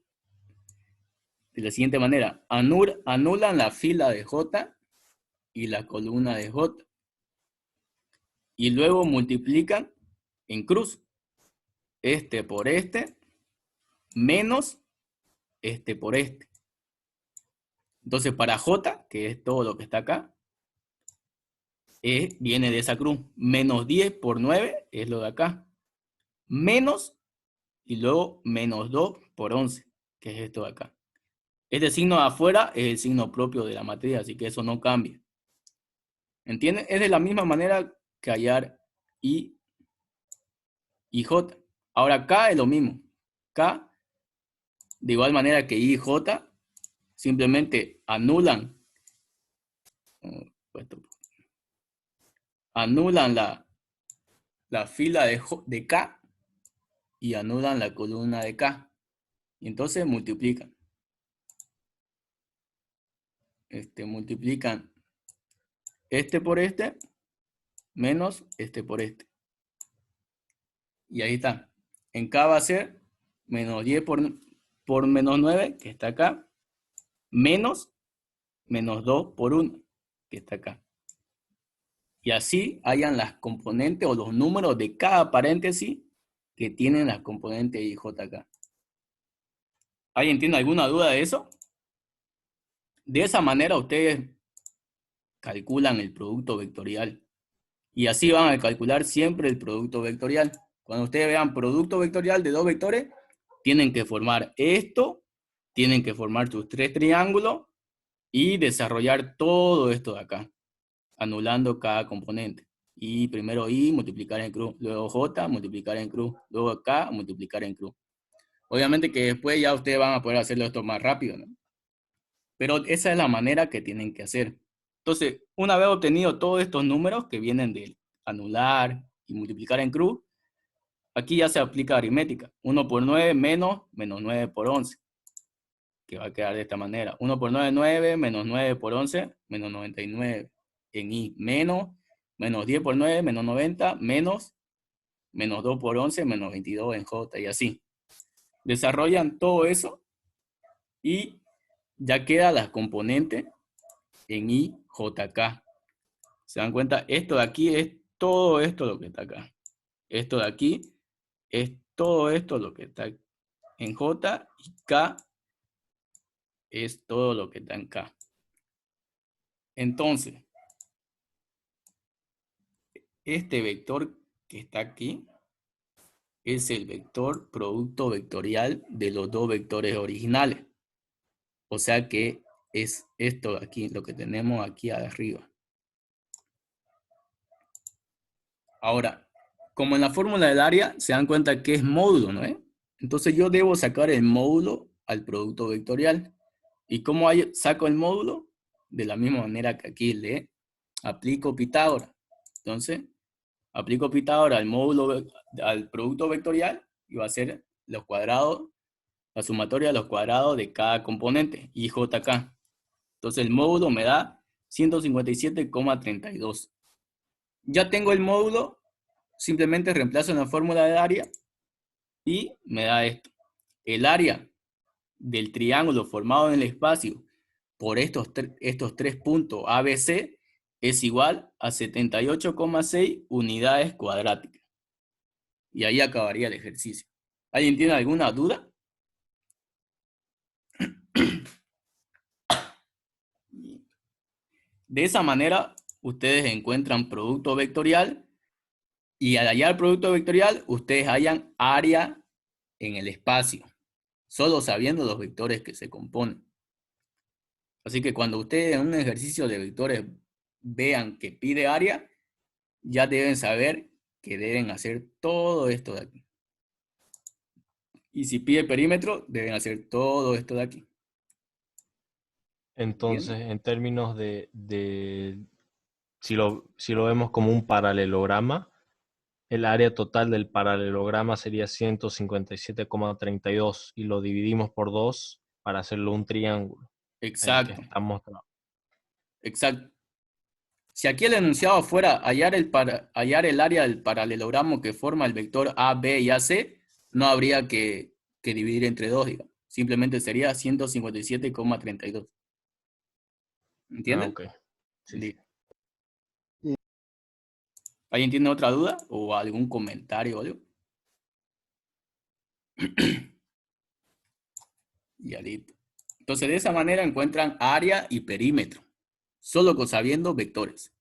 Speaker 1: de la siguiente manera. Anulan la fila de J y la columna de J. Y luego multiplican en cruz. Este por este, menos este por este. Entonces para J, que es todo lo que está acá, viene de esa cruz. Menos 10 por 9 es lo de acá. Menos, y luego menos 2 por 11, que es esto de acá. Este signo de afuera es el signo propio de la matriz, así que eso no cambia. ¿Entienden? Es de la misma manera que hallar I y J. Ahora K es lo mismo. K, de igual manera que I y J, simplemente anulan, anulan la fila de K y anulan la columna de K. Y entonces multiplican. Multiplican este por este menos este por este. Y ahí está. En K va a ser menos 10 por menos 9, que está acá, menos 2 por 1, que está acá. Y así hayan las componentes o los números de cada paréntesis que tienen las componentes IJ acá. ¿Alguien tiene alguna duda de eso? De esa manera ustedes calculan el producto vectorial. Y así van a calcular siempre el producto vectorial. Cuando ustedes vean producto vectorial de dos vectores, tienen que formar esto, tienen que formar sus tres triángulos y desarrollar todo esto de acá, anulando cada componente. Y primero I multiplicar en cruz, luego J multiplicar en cruz, luego K multiplicar en cruz. Obviamente que después ya ustedes van a poder hacerlo esto más rápido, ¿no? Pero esa es la manera que tienen que hacer. Entonces, una vez obtenido todos estos números que vienen de anular y multiplicar en cruz, aquí ya se aplica aritmética. 1 por 9 menos 9 por 11. Que va a quedar de esta manera. 1 por 9, 9, menos 9 por 11, menos 99 en I, menos 10 por 9, menos 90, menos 2 por 11, menos 22 en J, y así. Desarrollan todo eso y ya queda las componentes en I, J, K. ¿Se dan cuenta? Esto de aquí es todo esto lo que está acá. Esto de aquí es todo esto lo que está en J, y K es todo lo que está en K. Entonces, este vector que está aquí es el vector producto vectorial de los dos vectores originales. O sea que es esto de aquí, lo que tenemos aquí arriba. Ahora, como en la fórmula del área, se dan cuenta que es módulo, ¿no es? Entonces yo debo sacar el módulo al producto vectorial. ¿Y cómo saco el módulo? De la misma manera que aquí le aplico Pitágoras. Entonces, aplico Pitágoras al producto vectorial y va a ser los cuadrados, la sumatoria de los cuadrados de cada componente, IJK. Entonces el módulo me da 157,32. Ya tengo el módulo, simplemente reemplazo en la fórmula de área y me da esto. El área del triángulo formado en el espacio por estos tres puntos ABC es igual a 78,6 unidades cuadráticas. Y ahí acabaría el ejercicio. ¿Alguien tiene alguna duda? De esa manera, ustedes encuentran producto vectorial y al hallar producto vectorial, ustedes hallan área en el espacio, solo sabiendo los vectores que se componen. Así que cuando ustedes en un ejercicio de vectores vean que pide área, ya deben saber que deben hacer todo esto de aquí. Y si pide perímetro, deben hacer todo esto de aquí.
Speaker 8: Entonces, en términos si lo vemos como un paralelograma, el área total del paralelograma sería 157,32 y lo dividimos por 2 para hacerlo un triángulo.
Speaker 1: Exacto.
Speaker 8: El que está mostrado.
Speaker 1: Exacto. Si aquí el enunciado fuera hallar el área del paralelogramo que forma el vector A, B y AC, no habría que dividir entre 2, digamos. Simplemente sería 157,32. ¿Entienden?
Speaker 8: Ok. Sí.
Speaker 1: ¿Alguien tiene otra duda o algún comentario o algo? Ya listo. Entonces, de esa manera encuentran área y perímetro, solo sabiendo vectores.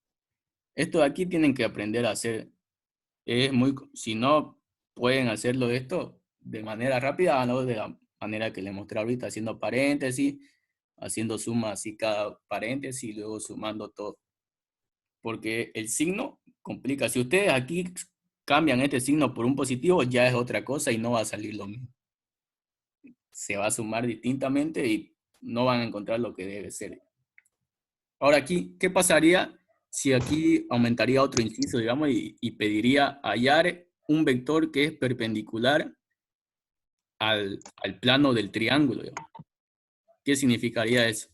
Speaker 1: Esto de aquí tienen que aprender a hacer. Si no pueden hacerlo esto de manera rápida, háganlo de la manera que les mostré ahorita, haciendo paréntesis, haciendo suma así cada paréntesis y luego sumando todo. Porque el signo complica. Si ustedes aquí cambian este signo por un positivo, ya es otra cosa y no va a salir lo mismo. Se va a sumar distintamente y no van a encontrar lo que debe ser. Ahora aquí, ¿qué pasaría si aquí aumentaría otro inciso, digamos, y pediría hallar un vector que es perpendicular al plano del triángulo, digamos? ¿Qué significaría eso?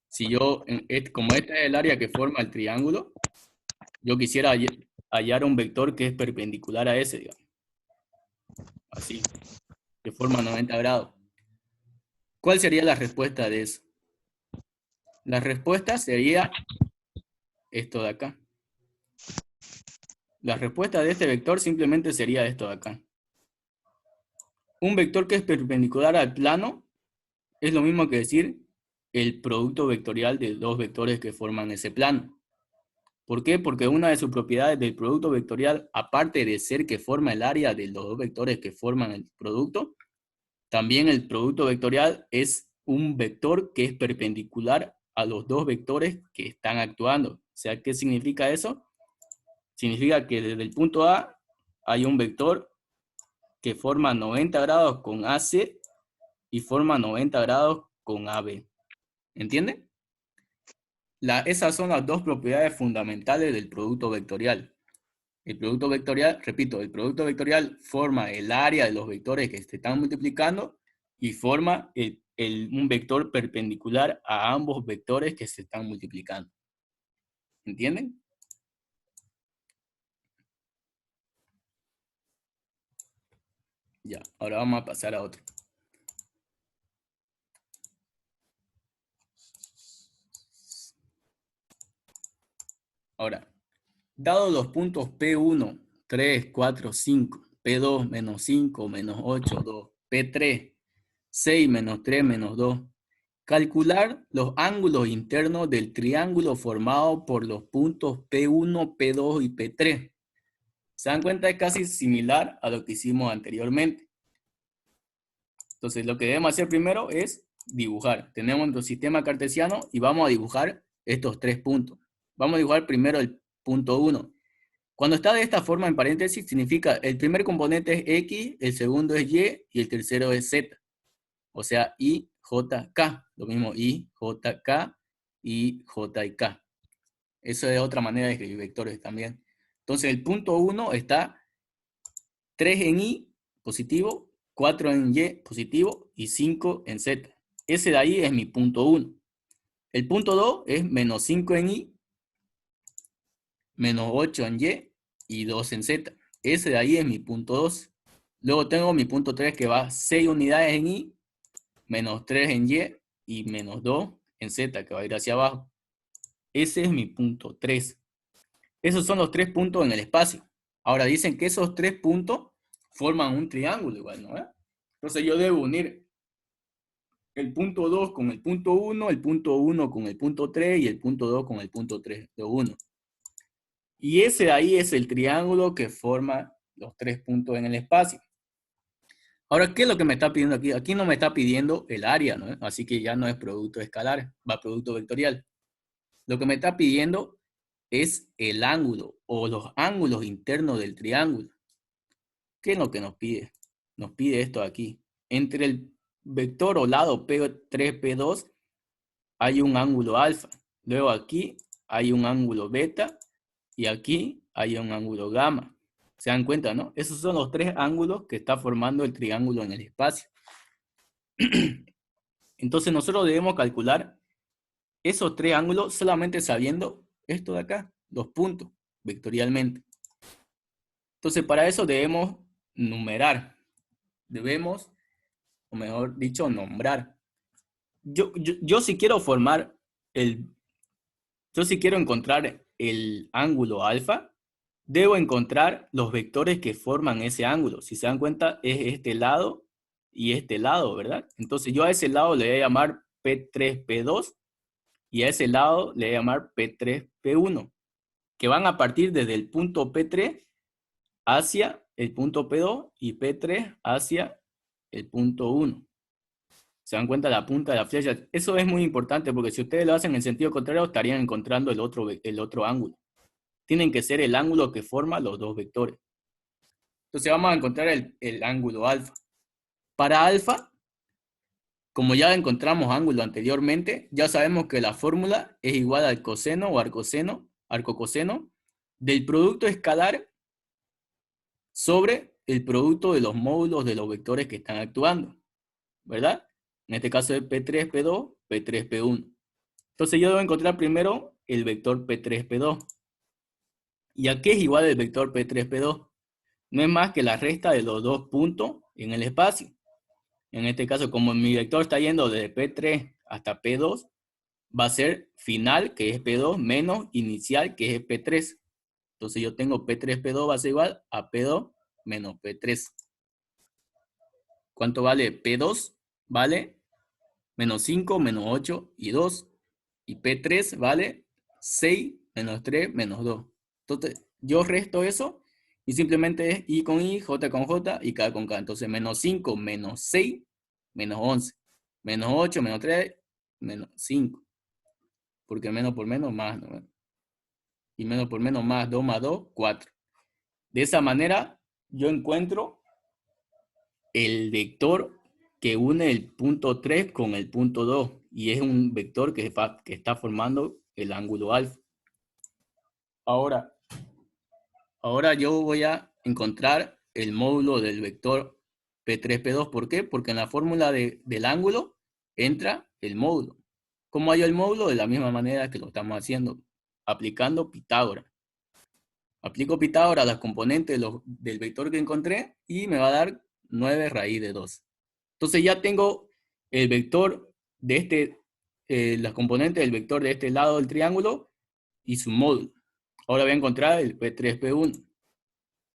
Speaker 1: Si yo, como este es el área que forma el triángulo, yo quisiera hallar un vector que es perpendicular a ese, digamos. Así, que forma 90 grados. ¿Cuál sería la respuesta de eso? La respuesta sería esto de acá. La respuesta de este vector simplemente sería esto de acá. Un vector que es perpendicular al plano es lo mismo que decir el producto vectorial de dos vectores que forman ese plano. ¿Por qué? Porque una de sus propiedades del producto vectorial, aparte de ser que forma el área de los dos vectores que forman el producto, también el producto vectorial es un vector que es perpendicular a los dos vectores que están actuando. O sea, ¿qué significa eso? Significa que desde el punto A hay un vector que forma 90 grados con AC y forma 90 grados con AB. ¿Entienden? Esas son las dos propiedades fundamentales del producto vectorial. El producto vectorial, repito, el producto vectorial forma el área de los vectores que se están multiplicando y forma un vector perpendicular a ambos vectores que se están multiplicando. ¿Entienden? Ya, ahora vamos a pasar a otro. Ahora, dado los puntos P1, 3, 4, 5, P2, menos 5, menos 8, 2, P3, 6, menos 3, menos 2, calcular los ángulos internos del triángulo formado por los puntos P1, P2 y P3. ¿Se dan cuenta? Es casi similar a lo que hicimos anteriormente. Entonces, lo que debemos hacer primero es dibujar. Tenemos nuestro sistema cartesiano y vamos a dibujar estos tres puntos. Vamos a dibujar primero el punto 1. Cuando está de esta forma en paréntesis, significa el primer componente es X, el segundo es Y y el tercero es Z. O sea, I, J, K. Lo mismo I, J, K, I, J y K. Eso es otra manera de escribir vectores también. Entonces, el punto 1 está 3 en I, positivo, 4 en Y, positivo, y 5 en Z. Ese de ahí es mi punto 1. El punto 2 es menos 5 en I, menos 8 en Y y 2 en Z. Ese de ahí es mi punto 2. Luego tengo mi punto 3 que va 6 unidades en I, menos 3 en Y y menos 2 en Z, que va a ir hacia abajo. Ese es mi punto 3. Esos son los tres puntos en el espacio. Ahora dicen que esos tres puntos forman un triángulo igual, ¿no? Entonces yo debo unir el punto 2 con el punto 1, el punto 1 con el punto 3 y el punto 2 con el punto 3 de 1. Y ese de ahí es el triángulo que forma los tres puntos en el espacio. Ahora, ¿qué es lo que me está pidiendo aquí? Aquí no me está pidiendo el área, ¿no? Así que ya no es producto escalar, va producto vectorial. Lo que me está pidiendo es el ángulo o los ángulos internos del triángulo. ¿Qué es lo que nos pide? Nos pide esto aquí. Entre el vector o lado P3, P2 hay un ángulo alfa. Luego aquí hay un ángulo beta y aquí hay un ángulo gamma. ¿Se dan cuenta, no? Esos son los tres ángulos que está formando el triángulo en el espacio. Entonces nosotros debemos calcular esos tres ángulos solamente sabiendo esto de acá, los puntos, vectorialmente. Entonces para eso debemos numerar. Debemos, o mejor dicho, nombrar. Yo si quiero formar yo si quiero encontrar el ángulo alfa, debo encontrar los vectores que forman ese ángulo. Si se dan cuenta, es este lado y este lado, ¿verdad? Entonces yo a ese lado le voy a llamar P3, P2 y a ese lado le voy a llamar P3, P1, que van a partir desde el punto P3 hacia el punto P2 y P3 hacia el punto 1. ¿Se dan cuenta la punta de la flecha? Eso es muy importante porque si ustedes lo hacen en sentido contrario estarían encontrando el otro ángulo. Tienen que ser el ángulo que forma los dos vectores. Entonces vamos a encontrar el ángulo alfa. Para alfa, como ya encontramos ángulo anteriormente, ya sabemos que la fórmula es igual al coseno o arcocoseno del producto escalar sobre el producto de los módulos de los vectores que están actuando, ¿verdad? En este caso es P3, P2, P3, P1. Entonces yo debo encontrar primero el vector P3, P2. ¿Y a qué es igual el vector P3, P2? No es más que la resta de los dos puntos en el espacio. En este caso, como mi vector está yendo desde P3 hasta P2, va a ser final, que es P2, menos inicial, que es P3. Entonces yo tengo P3, P2 va a ser igual a P2 menos P3. ¿Cuánto vale P2? Vale menos 5, menos 8 y 2. Y P3 vale 6, menos 3, menos 2. Entonces yo resto eso y simplemente es I con I, J con J y K con K. Entonces menos 5, menos 6, menos 11. Menos 8, menos 3, menos 5. Porque menos por menos más, ¿no? Y menos por menos más 2 más 2, 4. De esa manera yo encuentro el vector que une el punto 3 con el punto 2. Y es un vector que está formando el ángulo alfa. Ahora yo voy a encontrar el módulo del vector P3, P2. ¿Por qué? Porque en la fórmula del ángulo entra el módulo. ¿Cómo hallo el módulo? De la misma manera que lo estamos haciendo, aplicando Pitágoras. Aplico Pitágoras a las componentes del vector que encontré y me va a dar 9 raíz de 2. Entonces ya tengo el vector de las componentes del vector de este lado del triángulo y su módulo. Ahora voy a encontrar el P3, P1.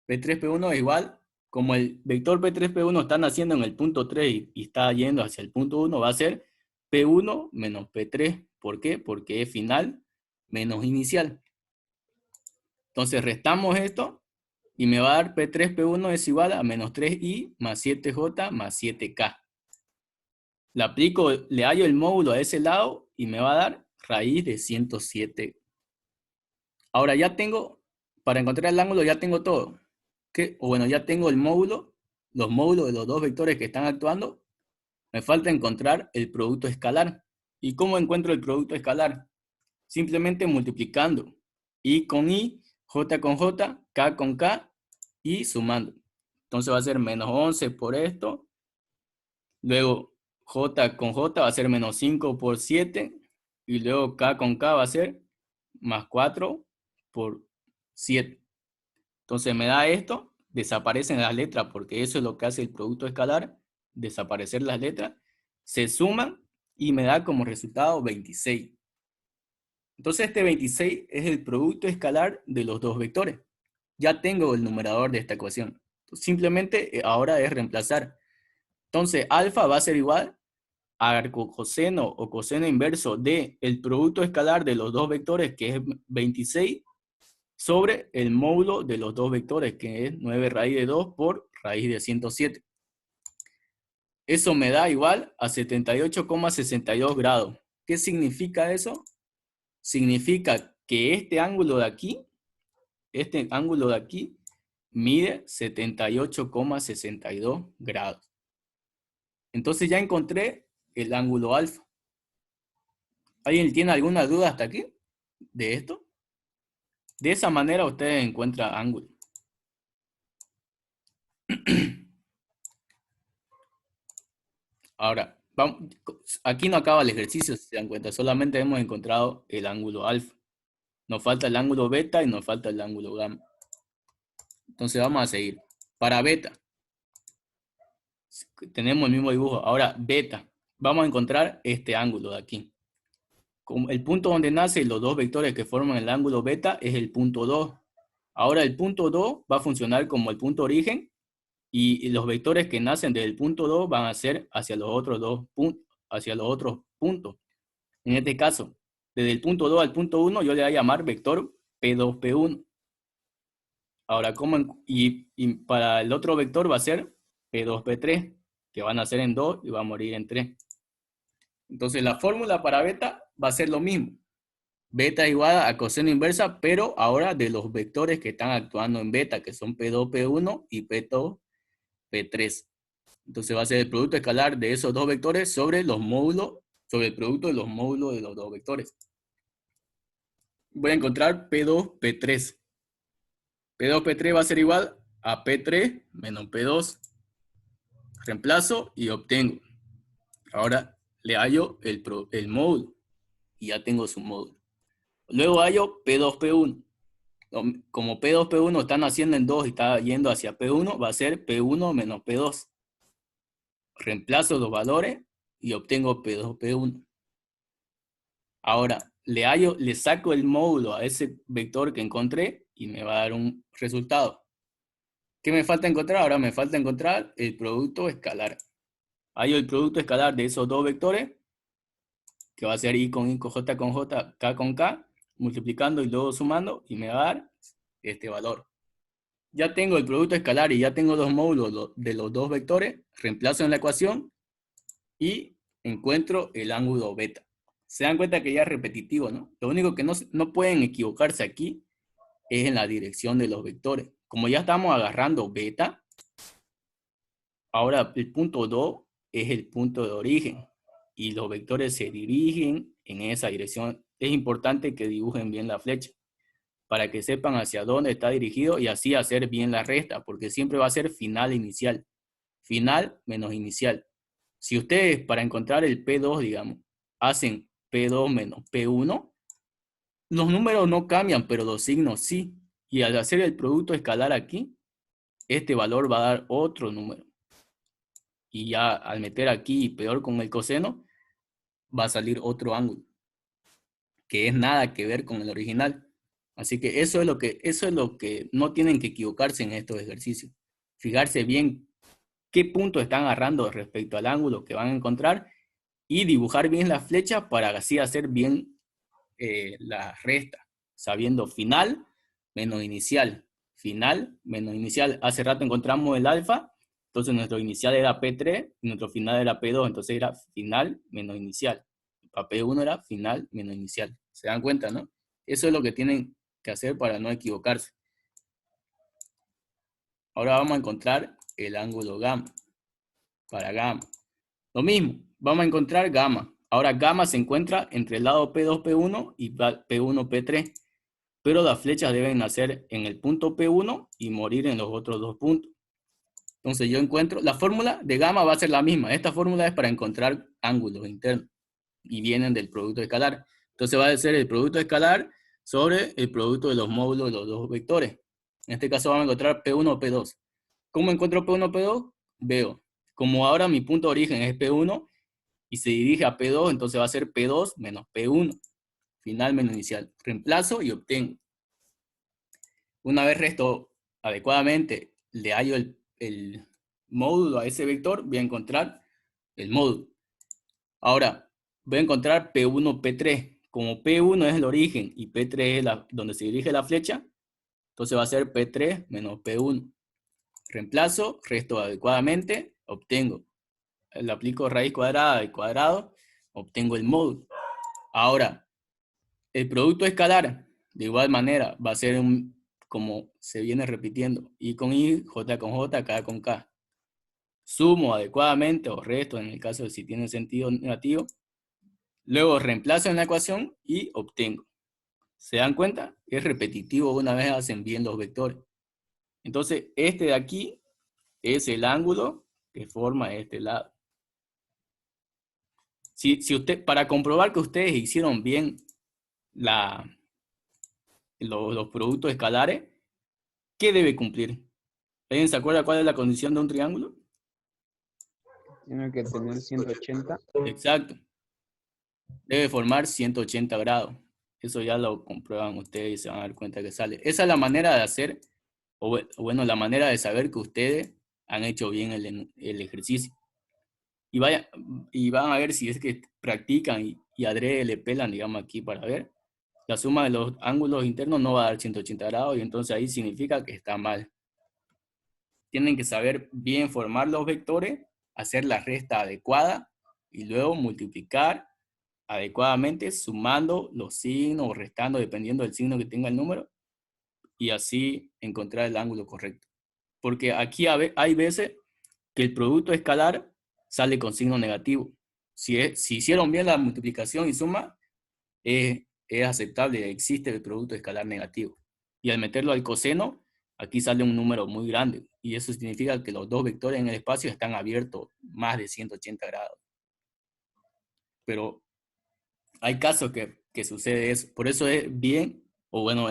Speaker 1: P3, P1 es igual, como el vector P3, P1 está naciendo en el punto 3 y está yendo hacia el punto 1, va a ser P1 menos P3. ¿Por qué? Porque es final menos inicial. Entonces restamos esto y me va a dar P3, P1 es igual a menos 3i más 7j más 7k. Le aplico, le hallo el módulo a ese lado y me va a dar raíz de 107. Ahora ya tengo, para encontrar el ángulo ya tengo todo. Bueno, ya tengo el módulo, los módulos de los dos vectores que están actuando. Me falta encontrar el producto escalar. ¿Y cómo encuentro el producto escalar? Simplemente multiplicando I con I, J con J, K con K y sumando. Entonces va a ser menos 11 por esto. Luego J con J va a ser menos 5 por 7. Y luego K con K va a ser más 4 por 7. Entonces me da esto, desaparecen las letras porque eso es lo que hace el producto escalar, desaparecer las letras, se suman y me da como resultado 26. Entonces este 26 es el producto escalar de los dos vectores. Ya tengo el numerador de esta ecuación. Simplemente ahora es reemplazar. Entonces alfa va a ser igual a arcocoseno o coseno inverso de el producto escalar de los dos vectores, que es 26, sobre el módulo de los dos vectores, que es 9 raíz de 2 por raíz de 107. Eso me da igual a 78,62 grados. ¿Qué significa eso? Significa que este ángulo de aquí mide 78,62 grados. Entonces ya encontré el ángulo alfa. ¿Alguien tiene alguna duda hasta aquí de esto? De esa manera ustedes encuentran ángulo. Ahora, aquí no acaba el ejercicio, si se dan cuenta. Solamente hemos encontrado el ángulo alfa. Nos falta el ángulo beta y nos falta el ángulo gamma. Entonces vamos a seguir. Para beta, tenemos el mismo dibujo. Ahora, beta. Vamos a encontrar este ángulo de aquí. El punto donde nacen los dos vectores que forman el ángulo beta es el punto 2. Ahora el punto 2 va a funcionar como el punto origen y los vectores que nacen del punto 2 van a ser hacia los otros puntos. En este caso, desde el punto 2 al punto 1 yo le voy a llamar vector P2, P1. Ahora, y para el otro vector va a ser P2, P3, que van a nacer en 2 y va a morir en 3. Entonces la fórmula para beta va a ser lo mismo. Beta igual a coseno inversa, pero ahora de los vectores que están actuando en beta, que son P2, P1 y P2, P3. Entonces va a ser el producto escalar de esos dos vectores sobre los módulos, sobre el producto de los módulos de los dos vectores. Voy a encontrar P2, P3. P2, P3 va a ser igual a P3 menos P2. Reemplazo y obtengo. Ahora le hallo el módulo y ya tengo su módulo. Luego hallo P2, P1. Como P2, P1 están haciendo en 2 y está yendo hacia P1, va a ser P1 menos P2. Reemplazo los valores y obtengo P2, P1. Ahora le saco el módulo a ese vector que encontré y me va a dar un resultado. ¿Qué me falta encontrar? Ahora me falta encontrar el producto escalar. Hallo el producto escalar de esos dos vectores, que va a ser I con J con J, K con K, multiplicando y luego sumando, y me va a dar este valor. Ya tengo el producto escalar y ya tengo los módulos de los dos vectores, reemplazo en la ecuación y encuentro el ángulo beta. Se dan cuenta que ya es repetitivo, ¿no? Lo único que no pueden equivocarse aquí es en la dirección de los vectores. Como ya estamos agarrando beta, ahora el punto 2 es el punto de origen y los vectores se dirigen en esa dirección. Es importante que dibujen bien la flecha para que sepan hacia dónde está dirigido y así hacer bien la resta, porque siempre va a ser final inicial. Final menos inicial. Si ustedes para encontrar el P2, digamos, hacen P2 menos P1, los números no cambian, pero los signos sí. Y al hacer el producto escalar aquí, este valor va a dar otro número. Y ya al meter aquí, peor con el coseno, va a salir otro ángulo, que es nada que ver con el original. Así que eso es lo que no tienen que equivocarse en estos ejercicios. Fijarse bien qué punto están agarrando respecto al ángulo que van a encontrar y dibujar bien la flecha para así hacer bien la resta, sabiendo final menos inicial. Final menos inicial. Hace rato encontramos el alfa, entonces nuestro inicial era P3 y nuestro final era P2, entonces era final menos inicial. Para P1 era final menos inicial. ¿Se dan cuenta, no? Eso es lo que tienen que hacer para no equivocarse. Ahora vamos a encontrar el ángulo gamma. Para gamma. Lo mismo, vamos a encontrar gamma. Ahora gamma se encuentra entre el lado P2, P1 y P1, P3. Pero las flechas deben nacer en el punto P1 y morir en los otros dos puntos. Entonces yo encuentro, la fórmula de gamma va a ser la misma. Esta fórmula es para encontrar ángulos internos y vienen del producto escalar. Entonces va a ser el producto escalar sobre el producto de los módulos de los dos vectores. En este caso vamos a encontrar P1, P2. ¿Cómo encuentro P1, P2? Veo. Como ahora mi punto de origen es P1 y se dirige a P2, entonces va a ser P2 menos P1. Final menos inicial. Reemplazo y obtengo. Una vez resto adecuadamente, le hallo el módulo a ese vector, voy a encontrar el módulo. Ahora, voy a encontrar P1, P3. Como P1 es el origen y P3 es donde se dirige la flecha, entonces va a ser P3 menos P1. Reemplazo, resto adecuadamente, obtengo. Le aplico raíz cuadrada de cuadrado, obtengo el módulo. Ahora, el producto escalar, de igual manera, va a ser como se viene repitiendo, I con I, J con J, K con K. Sumo adecuadamente o resto en el caso de si tiene sentido negativo. Luego reemplazo en la ecuación y obtengo. ¿Se dan cuenta? Es repetitivo una vez hacen bien los vectores. Entonces, este de aquí es el ángulo que forma este lado. Si para comprobar que ustedes hicieron bien los productos escalares, ¿qué debe cumplir? ¿Alguien se acuerda cuál es la condición de un triángulo?
Speaker 2: Tiene que tener 180.
Speaker 1: Exacto. Debe formar 180 grados. Eso ya lo comprueban ustedes y se van a dar cuenta que sale. Esa es la manera de hacer, o bueno, la manera de saber que ustedes han hecho bien el ejercicio. Y van a ver si es que practican y adrede le pelan, digamos, aquí para ver. La suma de los ángulos internos no va a dar 180 grados y entonces ahí significa que está mal. Tienen que saber bien formar los vectores, hacer la resta adecuada y luego multiplicar adecuadamente sumando los signos o restando dependiendo del signo que tenga el número y así encontrar el ángulo correcto. Porque aquí hay veces que el producto escalar sale con signo negativo. Si hicieron bien la multiplicación y suma, es aceptable, existe el producto escalar negativo. Y al meterlo al coseno, aquí sale un número muy grande. Y eso significa que los dos vectores en el espacio están abiertos más de 180 grados. Pero hay casos que sucede eso. Por eso es bien, o bueno,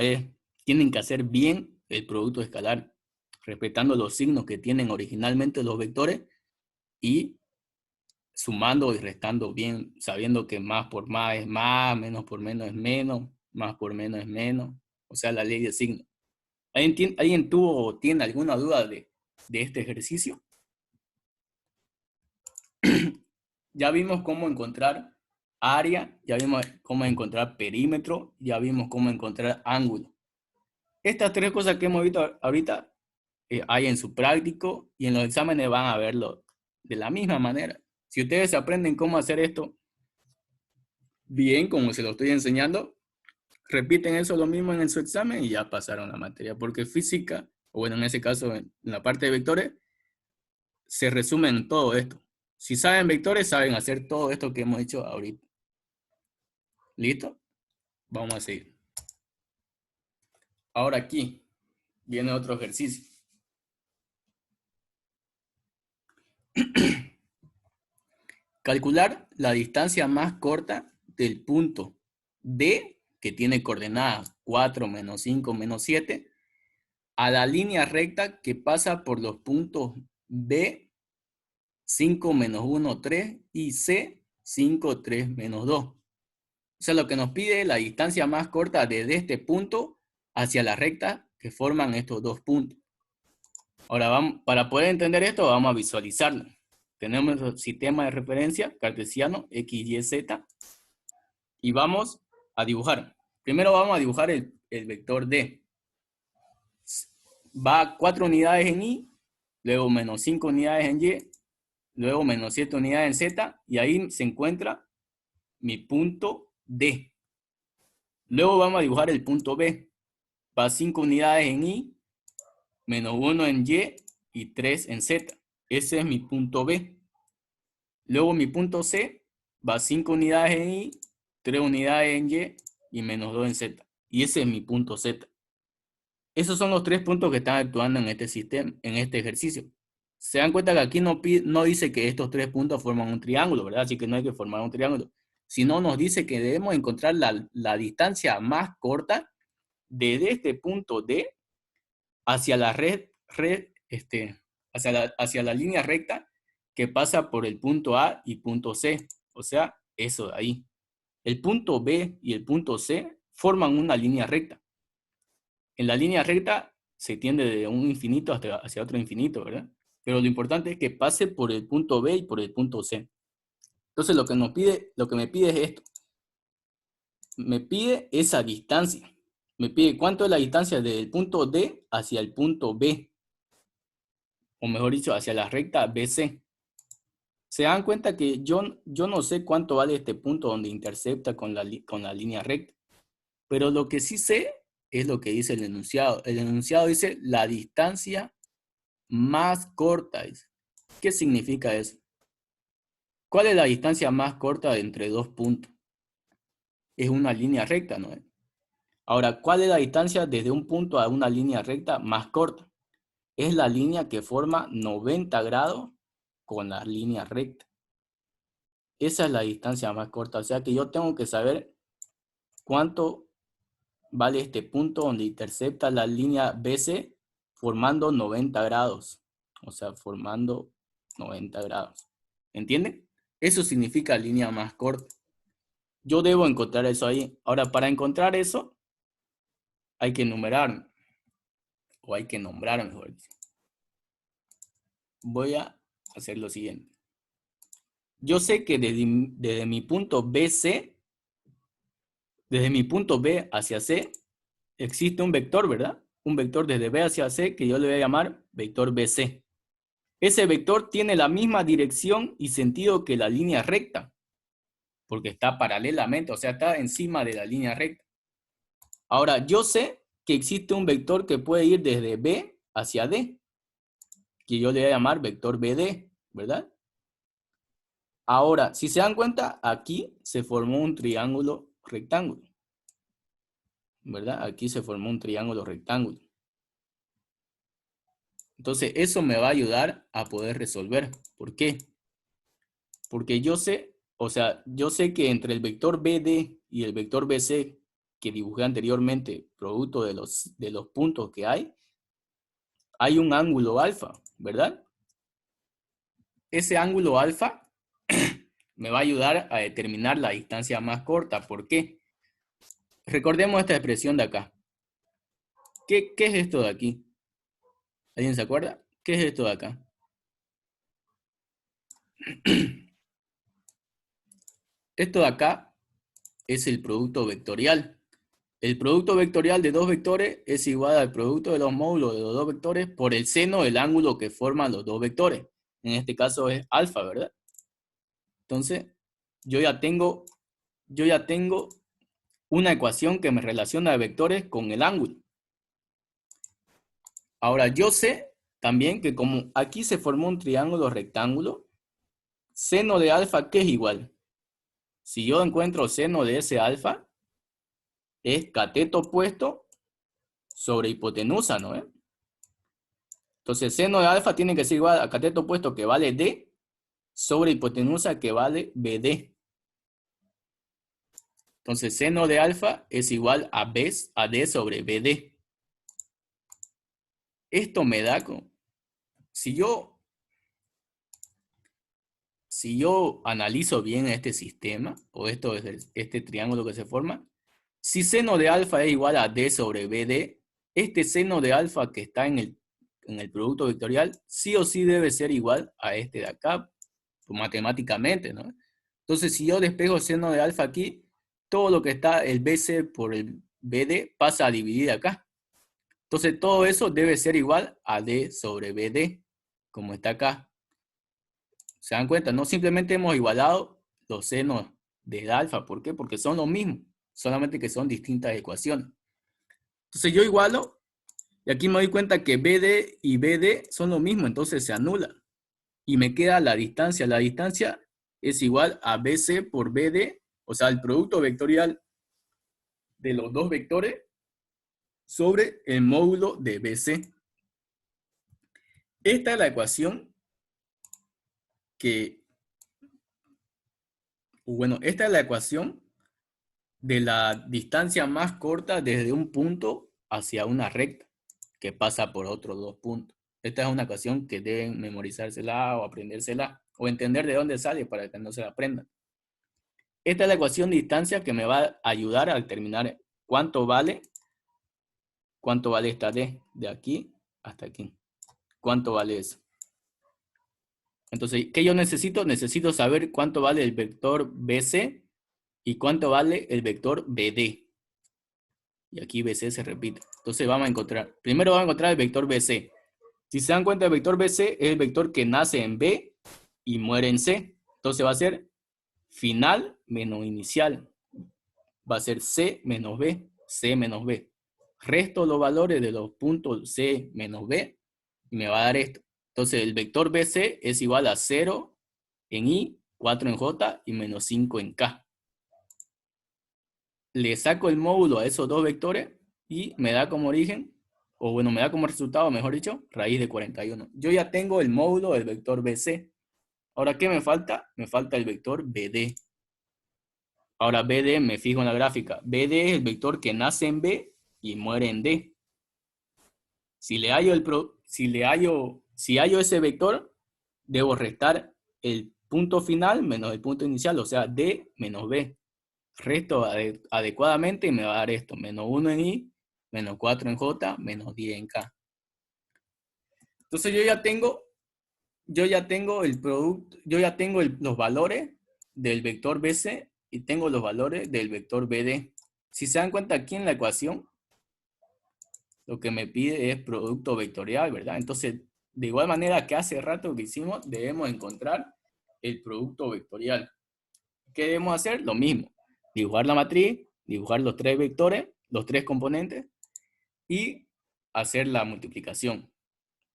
Speaker 1: tienen que hacer bien el producto escalar, respetando los signos que tienen originalmente los vectores y sumando y restando bien, sabiendo que más por más es más, menos por menos es menos, más por menos es menos. O sea, la ley de signos. ¿Alguien tiene alguna duda de este ejercicio? Ya vimos cómo encontrar área, ya vimos cómo encontrar perímetro, ya vimos cómo encontrar ángulo. Estas tres cosas que hemos visto ahorita hay en su práctico y en los exámenes van a verlo de la misma manera. Si ustedes aprenden cómo hacer esto bien, como se lo estoy enseñando, repiten eso lo mismo en su examen y ya pasaron la materia. Porque física, o bueno, en ese caso, en la parte de vectores, se resume en todo esto. Si saben vectores, saben hacer todo esto que hemos hecho ahorita. ¿Listo? Vamos a seguir. Ahora aquí viene otro ejercicio. Calcular la distancia más corta del punto D, que tiene coordenadas 4, menos 5, menos 7, a la línea recta que pasa por los puntos B, 5, menos 1, 3, y C, 5, 3, menos 2. O sea, lo que nos pide es la distancia más corta desde este punto hacia la recta que forman estos dos puntos. Ahora, para poder entender esto, vamos a visualizarlo. Tenemos el sistema de referencia cartesiano, X, Y, Z, y vamos a dibujar. Primero vamos a dibujar el vector D. Va 4 unidades en Y, luego menos 5 unidades en Y, luego menos 7 unidades en Z, y ahí se encuentra mi punto D. Luego vamos a dibujar el punto B. Va 5 unidades en Y, menos 1 en Y 3 en Z. Ese es mi punto B. Luego mi punto C va 5 unidades en Y, 3 unidades en y menos 2 en Z. Y ese es mi punto Z. Esos son los tres puntos que están actuando en este sistema, en este ejercicio. Se dan cuenta que aquí no dice que estos tres puntos forman un triángulo, ¿verdad? Así que no hay que formar un triángulo. Sino nos dice que debemos encontrar la distancia más corta desde este punto D hacia la hacia la línea recta que pasa por el punto A y punto C. O sea, eso de ahí. El punto B y el punto C forman una línea recta. En la línea recta se tiende de un infinito hacia otro infinito, ¿verdad? Pero lo importante es que pase por el punto B y por el punto C. Entonces lo que me pide es esto. Me pide esa distancia. Me pide cuánto es la distancia del punto D hacia el punto B. O mejor dicho, hacia la recta BC. Se dan cuenta que yo no sé cuánto vale este punto donde intercepta con la línea recta. Pero lo que sí sé es lo que dice el enunciado. El enunciado dice la distancia más corta. ¿Qué significa eso? ¿Cuál es la distancia más corta entre dos puntos? Es una línea recta, ¿no? Ahora, ¿cuál es la distancia desde un punto a una línea recta más corta? Es la línea que forma 90 grados con la línea recta. Esa es la distancia más corta. O sea que yo tengo que saber cuánto vale este punto donde intercepta la línea BC formando 90 grados. O sea, formando 90 grados. ¿Entienden? Eso significa línea más corta. Yo debo encontrar eso ahí. Ahora, para encontrar eso, hay que numerar. O hay que nombrar, mejor dicho. Voy a hacer lo siguiente. Yo sé que desde mi punto BC, desde mi punto B hacia C, existe un vector, ¿verdad? Un vector desde B hacia C que yo le voy a llamar vector BC. Ese vector tiene la misma dirección y sentido que la línea recta. porque está paralelamente, o sea, está encima de la línea recta. Ahora, yo sé que existe un vector que puede ir desde B hacia D, que yo le voy a llamar vector BD, ¿verdad? Ahora, si se dan cuenta, aquí se formó un triángulo rectángulo, ¿verdad? Aquí se formó un triángulo rectángulo. Entonces, eso me va a ayudar a poder resolver. ¿Por qué? Porque yo sé, o sea, yo sé que entre el vector BD y el vector BC que dibujé anteriormente, producto de los puntos que hay un ángulo alfa, ¿verdad? Ese ángulo alfa me va a ayudar a determinar la distancia más corta. ¿Por qué? Recordemos esta expresión de acá. ¿Qué es esto de aquí? ¿Alguien se acuerda? ¿Qué es esto de acá? Esto de acá es el producto vectorial. El producto vectorial de dos vectores es igual al producto de los módulos de los dos vectores por el seno del ángulo que forman los dos vectores. En este caso es alfa, ¿verdad? Entonces, yo ya tengo una ecuación que me relaciona vectores con el ángulo. Ahora, yo sé también que como aquí se formó un triángulo rectángulo, seno de alfa, ¿qué es igual? Si yo encuentro seno de ese alfa, es cateto opuesto sobre hipotenusa, ¿no? Entonces, seno de alfa tiene que ser igual a cateto opuesto que vale D sobre hipotenusa que vale BD. Entonces, seno de alfa es igual a D sobre BD. Esto me da, si yo analizo bien este sistema, o este triángulo que se forma, si seno de alfa es igual a D sobre BD, este seno de alfa que está en el producto vectorial, sí o sí debe ser igual a este de acá, matemáticamente, ¿no? Entonces, si yo despejo seno de alfa aquí, todo lo que está el BC por el BD pasa a dividir acá. Entonces, todo eso debe ser igual a D sobre BD, como está acá. ¿Se dan cuenta? No simplemente hemos igualado los senos del alfa. ¿Por qué? Porque son lo mismo, solamente que son distintas ecuaciones. Entonces yo igualo, y aquí me doy cuenta que BD y BD son lo mismo, entonces se anula. Y me queda la distancia. La distancia es igual a BC por BD, o sea, el producto vectorial de los dos vectores sobre el módulo de BC. Esta es la ecuación esta es la ecuación de la distancia más corta desde un punto hacia una recta que pasa por otros dos puntos. Esta es una ecuación que deben memorizársela o aprendérsela o entender de dónde sale para que no se la aprendan. Esta es la ecuación de distancia que me va a ayudar a determinar cuánto vale esta D de aquí hasta aquí. ¿Cuánto vale eso? Entonces, ¿qué yo necesito? Necesito saber cuánto vale el vector BC y cuánto vale el vector BD. Y aquí BC se repite. Entonces primero vamos a encontrar el vector BC. Si se dan cuenta, el vector BC es el vector que nace en B y muere en C. Entonces va a ser final menos inicial. Va a ser C menos B, C menos B. Resto los valores de los puntos C menos B y me va a dar esto. Entonces el vector BC es igual a 0 en I, 4 en J y menos 5 en K. Le saco el módulo a esos dos vectores y me da como origen, o bueno, me da como resultado, mejor dicho, raíz de 41. Yo ya tengo el módulo del vector BC. Ahora, ¿qué me falta? Me falta el vector BD. Ahora, BD, me fijo en la gráfica. BD es el vector que nace en B y muere en D. Si hallo ese vector, debo restar el punto final menos el punto inicial, o sea, D menos B. Resto adecuadamente y me va a dar esto, menos 1 en I, menos 4 en J, menos 10 en K. Entonces yo ya tengo el producto, los valores del vector BC y tengo los valores del vector BD. Si se dan cuenta aquí en la ecuación, lo que me pide es producto vectorial, ¿verdad? Entonces, de igual manera que hace rato que hicimos, debemos encontrar el producto vectorial. ¿Qué debemos hacer? Lo mismo. Dibujar la matriz, dibujar los 3 vectores, los 3 componentes, y hacer la multiplicación.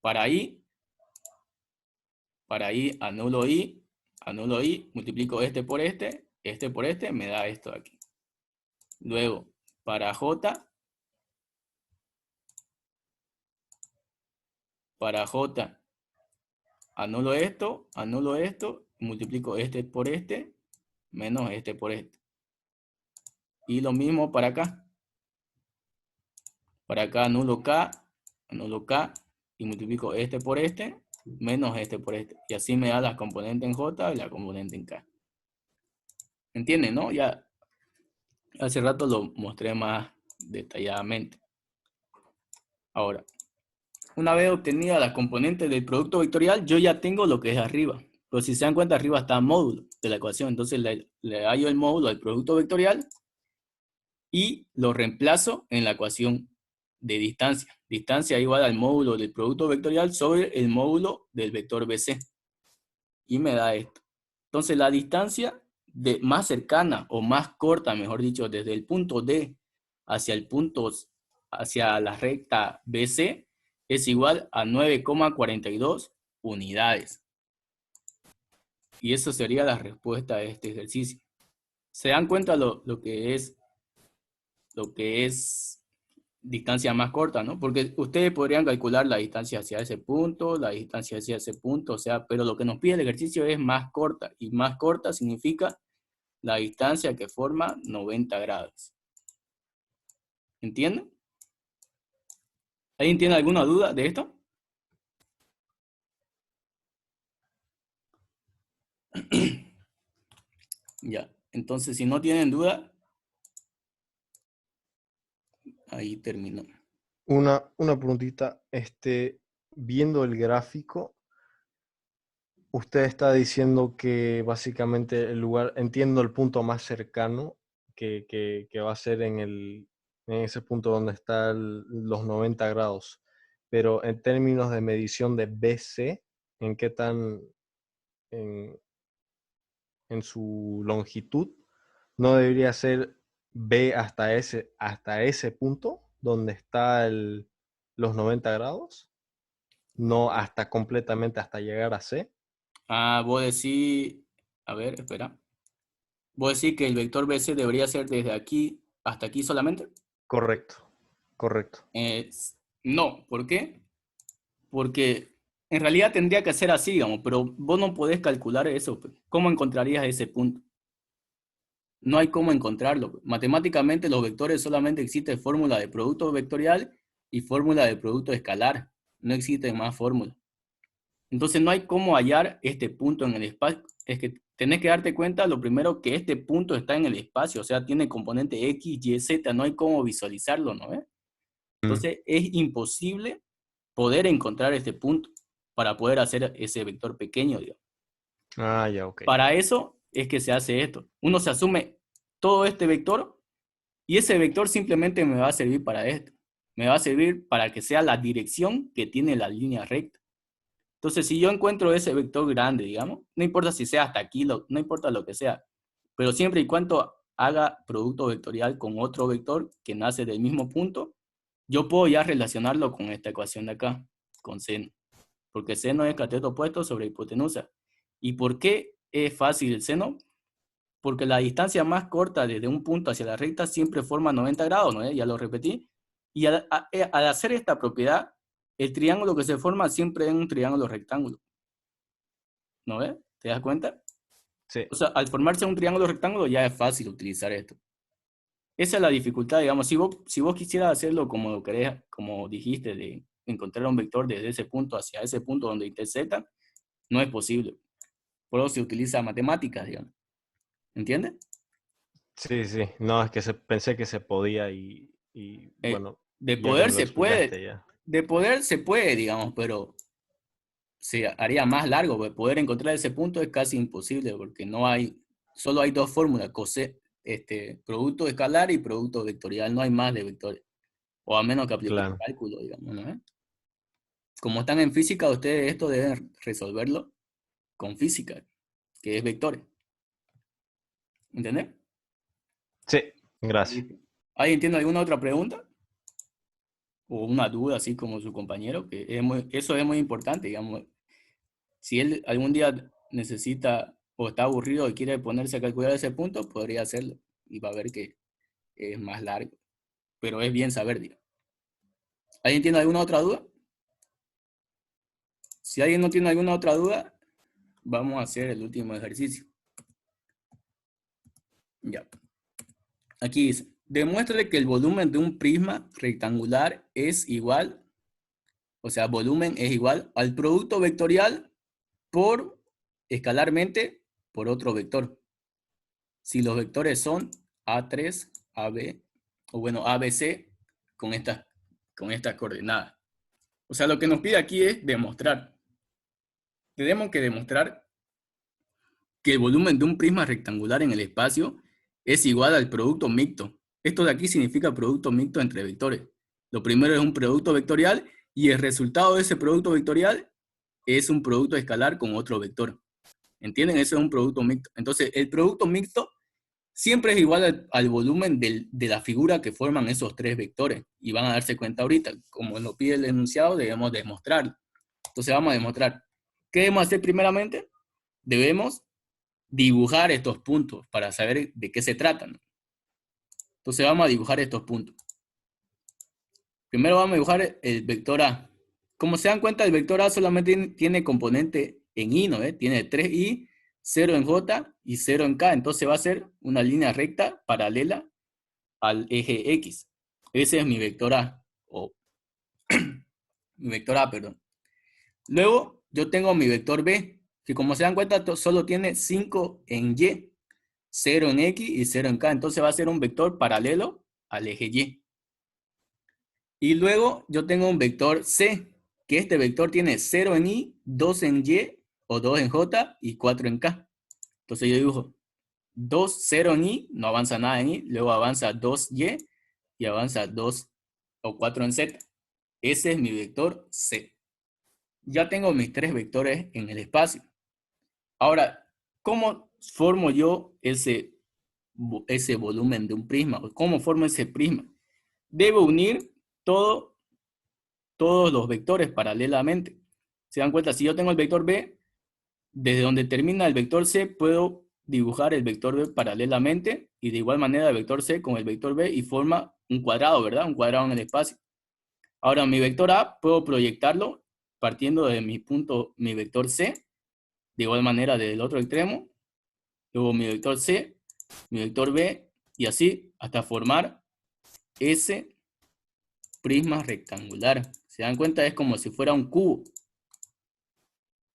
Speaker 1: Para ahí anulo i, multiplico este por este, me da esto de aquí. Luego, para j, anulo esto, multiplico este por este, menos este por este. Y lo mismo para acá. Para acá anulo k, y multiplico este por este, menos este por este. Y así me da la componente en j y la componente en k. ¿Entienden, no? Ya hace rato lo mostré más detalladamente. Ahora, una vez obtenida la componente del producto vectorial, yo ya tengo lo que es arriba. Pero si se dan cuenta, arriba está módulo de la ecuación. Entonces le hallo el módulo al producto vectorial y lo reemplazo en la ecuación de distancia. Distancia igual al módulo del producto vectorial sobre el módulo del vector BC. Y me da esto. Entonces la distancia más cercana o más corta, mejor dicho, desde el punto D hacia la recta BC es igual a 9,42 unidades. Y eso sería la respuesta a este ejercicio. ¿Se dan cuenta lo que es distancia más corta, ¿no? Porque ustedes podrían calcular la distancia hacia ese punto, la distancia hacia ese punto, o sea, pero lo que nos pide el ejercicio es más corta, y más corta significa la distancia que forma 90 grados. ¿Entienden? ¿Alguien tiene alguna duda de esto? Ya, entonces si no tienen duda, ahí terminó.
Speaker 8: Una preguntita, viendo el gráfico, usted está diciendo que básicamente el lugar, entiendo el punto más cercano que va a ser en ese punto donde están los 90 grados, pero en términos de medición de BC, ¿en qué tan en su longitud? ¿No debería ser B hasta ese punto donde está los 90 grados? ¿No hasta completamente hasta llegar a C?
Speaker 1: Ah, vos decís, a ver, espera. ¿Vos decís que el vector BC debería ser desde aquí hasta aquí solamente?
Speaker 8: Correcto, correcto.
Speaker 1: No, ¿por qué? Porque en realidad tendría que ser así, digamos, pero vos no podés calcular eso. ¿Cómo encontrarías ese punto? No hay cómo encontrarlo. Matemáticamente los vectores solamente existe fórmula de producto vectorial y fórmula de producto escalar. No existe más fórmula. Entonces no hay cómo hallar este punto en el espacio. Es que tenés que darte cuenta, lo primero, que este punto está en el espacio, o sea, tiene componente X, Y, Z, no hay cómo visualizarlo, ¿no? Entonces es imposible poder encontrar este punto para poder hacer ese vector pequeño, digamos.
Speaker 8: Ah, ya, ok.
Speaker 1: Para eso es que se hace esto. Uno se asume todo este vector y ese vector simplemente me va a servir para esto. Me va a servir para que sea la dirección que tiene la línea recta. Entonces, si yo encuentro ese vector grande, digamos, no importa si sea hasta aquí, no importa lo que sea, pero siempre y cuando haga producto vectorial con otro vector que nace del mismo punto, yo puedo ya relacionarlo con esta ecuación de acá, con seno. Porque seno es cateto opuesto sobre hipotenusa. ¿Y por qué es fácil el seno? Porque la distancia más corta desde un punto hacia la recta siempre forma 90 grados, ¿no? Ya lo repetí. Y al hacer esta propiedad, el triángulo que se forma siempre es un triángulo rectángulo. ¿No ves? ¿Te das cuenta?
Speaker 8: Sí.
Speaker 1: O sea, al formarse un triángulo rectángulo ya es fácil utilizar esto. Esa es la dificultad, digamos. Si vos quisieras hacerlo como lo querés, como dijiste, de encontrar un vector desde ese punto hacia ese punto donde intersectan, no es posible. Por eso se utiliza matemáticas, digamos. ¿Entiendes?
Speaker 8: Sí, sí. No, es que pensé que se podía y bueno,
Speaker 1: De
Speaker 8: ya que
Speaker 1: poder
Speaker 8: me lo
Speaker 1: se puede,
Speaker 8: explicaste ya.
Speaker 1: de poder se puede, digamos, pero se haría más largo, porque poder encontrar ese punto es casi imposible, porque solo hay dos fórmulas, producto escalar y producto vectorial, no hay más de vectores, o a menos que apliquen
Speaker 8: Claro.
Speaker 1: cálculo, digamos, ¿no? Como están en física, ustedes esto deben resolverlo con física, que es vectores. ¿Entendés?
Speaker 8: Sí, gracias.
Speaker 1: Listo. ¿Alguien tiene alguna otra pregunta? O una duda, así como su compañero, que eso es muy importante, digamos. Si él algún día necesita o está aburrido y quiere ponerse a calcular ese punto, podría hacerlo y va a ver que es más largo. Pero es bien saber, digamos. ¿Alguien tiene alguna otra duda? Si alguien no tiene alguna otra duda, vamos a hacer el último ejercicio. Ya. Aquí dice, demuestre que el volumen de un prisma rectangular es igual, o sea, volumen es igual al producto vectorial por, escalarmente, por otro vector. Si los vectores son A3, AB, o bueno, ABC, con estas coordenadas. O sea, lo que nos pide aquí es demostrar. Tenemos que demostrar que el volumen de un prisma rectangular en el espacio es igual al producto mixto. Esto de aquí significa producto mixto entre vectores. Lo primero es un producto vectorial y el resultado de ese producto vectorial es un producto escalar con otro vector. ¿Entienden? Eso es un producto mixto. Entonces, el producto mixto siempre es igual al volumen de la figura que forman esos tres vectores. Y van a darse cuenta ahorita, como lo pide el enunciado, debemos demostrarlo. Entonces vamos a demostrar. ¿Qué debemos hacer primeramente? Debemos dibujar estos puntos para saber de qué se tratan. Entonces vamos a dibujar estos puntos. Primero vamos a dibujar el vector A. Como se dan cuenta, el vector A solamente tiene componente en I, ¿no? Tiene 3I, 0 en J y 0 en K. Entonces va a ser una línea recta paralela al eje X. Ese es mi vector A. Mi vector A, perdón. Luego yo tengo mi vector B, que como se dan cuenta solo tiene 5 en Y, 0 en X y 0 en K. Entonces va a ser un vector paralelo al eje Y. Y luego yo tengo un vector C, que este vector tiene 0 en Y, 2 en Y, o 2 en J y 4 en K. Entonces yo dibujo 2, 0 en Y, no avanza nada en Y, luego avanza 2Y y avanza 2 o 4 en Z. Ese es mi vector C. Ya tengo mis tres vectores en el espacio. Ahora, ¿cómo formo yo ese volumen de un prisma? ¿Cómo formo ese prisma? Debo unir todos los vectores paralelamente. ¿Se dan cuenta? Si yo tengo el vector B, desde donde termina el vector C, puedo dibujar el vector B paralelamente y de igual manera el vector C con el vector B y forma un cuadrado, ¿verdad? Un cuadrado en el espacio. Ahora, mi vector A puedo proyectarlo partiendo de mi punto, mi vector C, de igual manera del otro extremo, luego mi vector C, mi vector B, y así hasta formar ese prisma rectangular. ¿Se dan cuenta? Es como si fuera un cubo.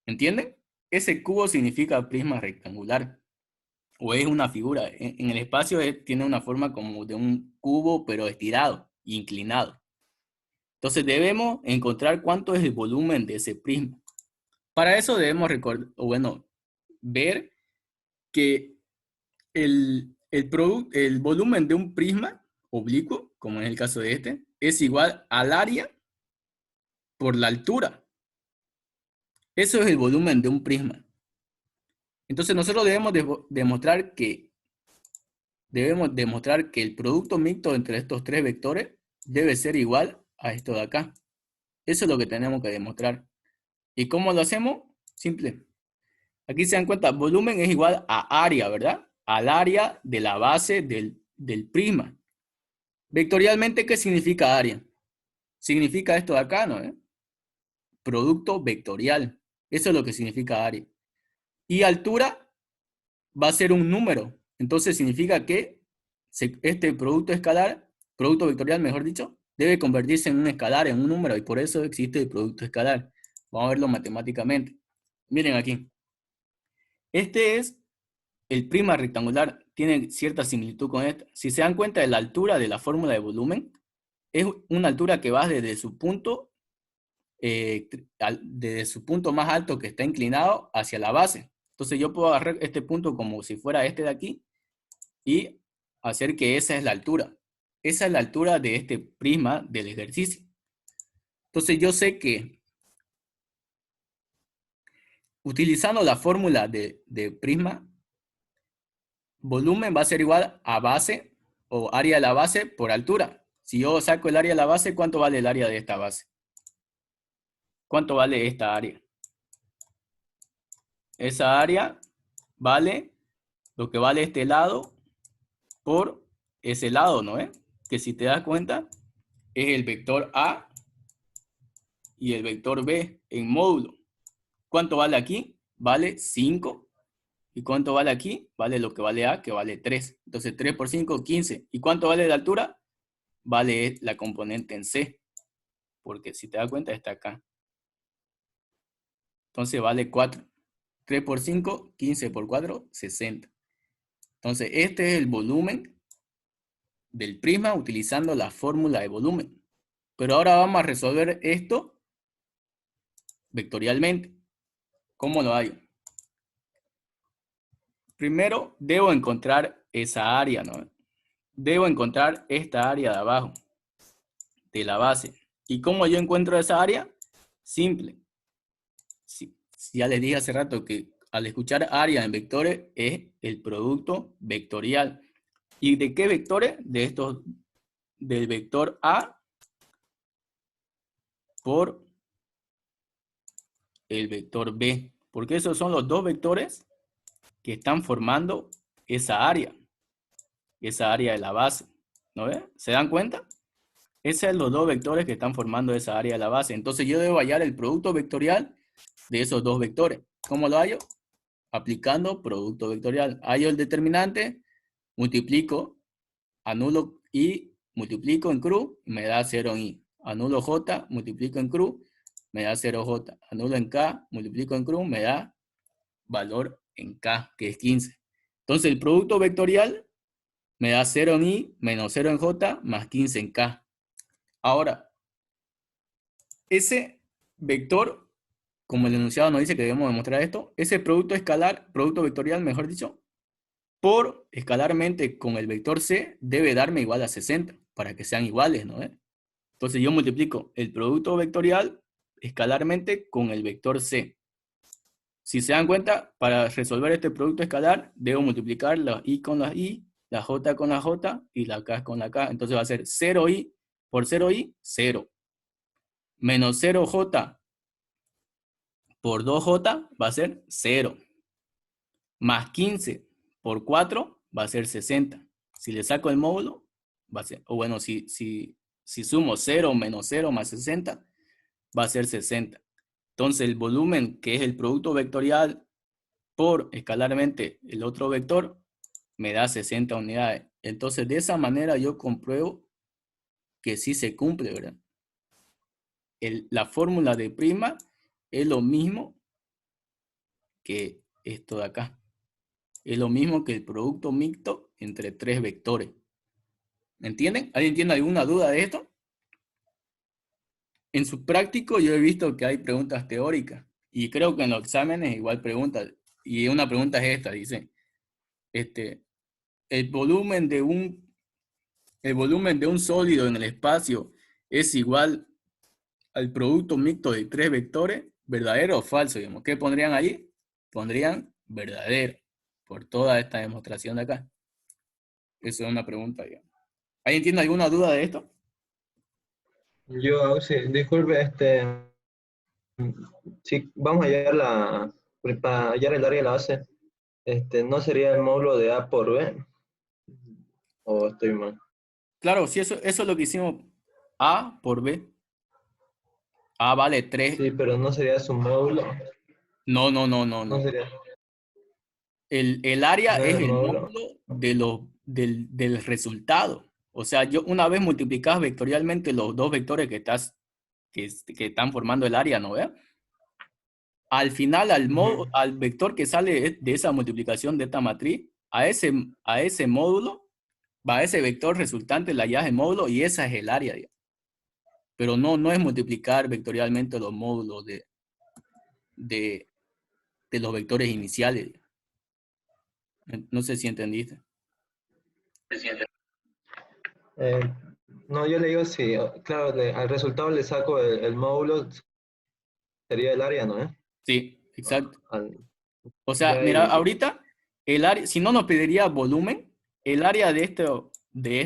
Speaker 1: ¿Entienden? Ese cubo significa prisma rectangular. O es una figura. En el espacio tiene una forma como de un cubo, pero estirado, inclinado. Entonces debemos encontrar cuánto es el volumen de ese prisma. Para eso debemos ver que el volumen de un prisma oblicuo, como en el caso de este, es igual al área por la altura. Eso es el volumen de un prisma. Entonces nosotros debemos demostrar que el producto mixto entre estos tres vectores debe ser igual a esto de acá. Eso es lo que tenemos que demostrar. ¿Y cómo lo hacemos? Simple. Aquí se dan cuenta, volumen es igual a área, ¿verdad? Al área de la base del prisma. Vectorialmente, ¿qué significa área? Significa esto de acá, ¿no? Producto vectorial. Eso es lo que significa área. Y altura va a ser un número. Entonces significa que este producto vectorial, mejor dicho, debe convertirse en un escalar, en un número, y por eso existe el producto escalar. Vamos a verlo matemáticamente. Miren aquí. Este es el prisma rectangular, tiene cierta similitud con esta. Si se dan cuenta de la altura de la fórmula de volumen, es una altura que va desde su punto más alto que está inclinado hacia la base. Entonces yo puedo agarrar este punto como si fuera este de aquí y hacer que esa es la altura. Esa es la altura de este prisma del ejercicio. Entonces yo sé que utilizando la fórmula de prisma, volumen va a ser igual a base o área de la base por altura. Si yo saco el área de la base, ¿cuánto vale el área de esta base? ¿Cuánto vale esta área? Esa área vale lo que vale este lado por ese lado, ¿no es? Que si te das cuenta, es el vector A y el vector B en módulo. ¿Cuánto vale aquí? Vale 5. ¿Y cuánto vale aquí? Vale lo que vale A, que vale 3. Entonces 3 por 5, 15. ¿Y cuánto vale la altura? Vale la componente en C. Porque si te das cuenta, está acá. Entonces vale 4. 3 por 5, 15 por 4, 60. Entonces este es el volumen del prisma utilizando la fórmula de volumen. Pero ahora vamos a resolver esto vectorialmente. ¿Cómo lo hallo? Primero debo encontrar esa área, ¿no? Debo encontrar esta área de abajo, de la base. ¿Y cómo yo encuentro esa área? Simple. Ya les dije hace rato que al escuchar área en vectores es el producto vectorial. ¿Y de qué vectores? De estos, del vector A por el vector B. Porque esos son los dos vectores que están formando esa área de la base. ¿No ven? ¿Se dan cuenta? Esos son los dos vectores que están formando esa área de la base. Entonces yo debo hallar el producto vectorial de esos dos vectores. ¿Cómo lo hallo? Aplicando producto vectorial. Hallo el determinante, multiplico, anulo I, multiplico en CRU, me da 0 en I. Anulo J, multiplico en CRU, me da 0J. Anulo en K, multiplico en CRU, me da valor en K, que es 15. Entonces el producto vectorial me da 0 en I, menos 0 en J, más 15 en K. Ahora, ese vector, como el enunciado nos dice que debemos demostrar esto, ese producto escalar, producto vectorial, mejor dicho, por escalarmente con el vector C, debe darme igual a 60, para que sean iguales, ¿no? Entonces yo multiplico el producto vectorial escalarmente con el vector C. Si se dan cuenta, para resolver este producto escalar, debo multiplicar las I con las I, la J con la J y la K con la K. Entonces va a ser 0I por 0I, 0. Menos 0J por 2J va a ser 0. Más 15 por 4 va a ser 60. Si le saco el módulo, va a ser, o bueno, si sumo 0 menos 0 más 60, va a ser 60. Entonces el volumen, que es el producto vectorial por escalarmente el otro vector, me da 60 unidades. Entonces de esa manera yo compruebo que sí se cumple, ¿verdad? La fórmula de prima es lo mismo que esto de acá. Es lo mismo que el producto mixto entre tres vectores. ¿Me entienden? ¿Alguien tiene alguna duda de esto? En su práctico yo he visto que hay preguntas teóricas y creo que en los exámenes igual preguntas. Y una pregunta es esta, dice, el volumen de un sólido en el espacio es igual al producto mixto de tres vectores, ¿verdadero o falso? Digamos. ¿Qué pondrían ahí? Pondrían verdadero, por toda esta demostración de acá. Eso es una pregunta, digamos. ¿Alguien tiene alguna duda de esto?
Speaker 3: Yo, sí, disculpe, si vamos a hallar para hallar el área de la base, ¿no sería el módulo de A por B? ¿O estoy mal?
Speaker 1: Claro, sí, eso es lo que hicimos. A por B. A vale 3.
Speaker 3: Sí, pero no sería su módulo.
Speaker 1: No.
Speaker 3: No sería.
Speaker 1: El área
Speaker 3: ¿No
Speaker 1: es
Speaker 3: el
Speaker 1: el
Speaker 3: módulo?
Speaker 1: módulo del resultado. O sea, yo una vez multiplicas vectorialmente los dos vectores que están formando el área, ¿no ve? Al final, al vector que sale de esa multiplicación de esta matriz, a ese módulo, va a ese vector resultante, le hallas el módulo y esa es el área, digamos. Pero no es multiplicar vectorialmente los módulos de los vectores iniciales. No sé si entendiste.
Speaker 3: No, yo le digo si, claro, al resultado le saco el módulo, sería el área, ¿no?
Speaker 1: Sí, exacto.
Speaker 3: Al-
Speaker 1: O sea,
Speaker 3: ya
Speaker 1: mira,
Speaker 3: el-
Speaker 1: ahorita el área, si no nos pediría volumen, el área de de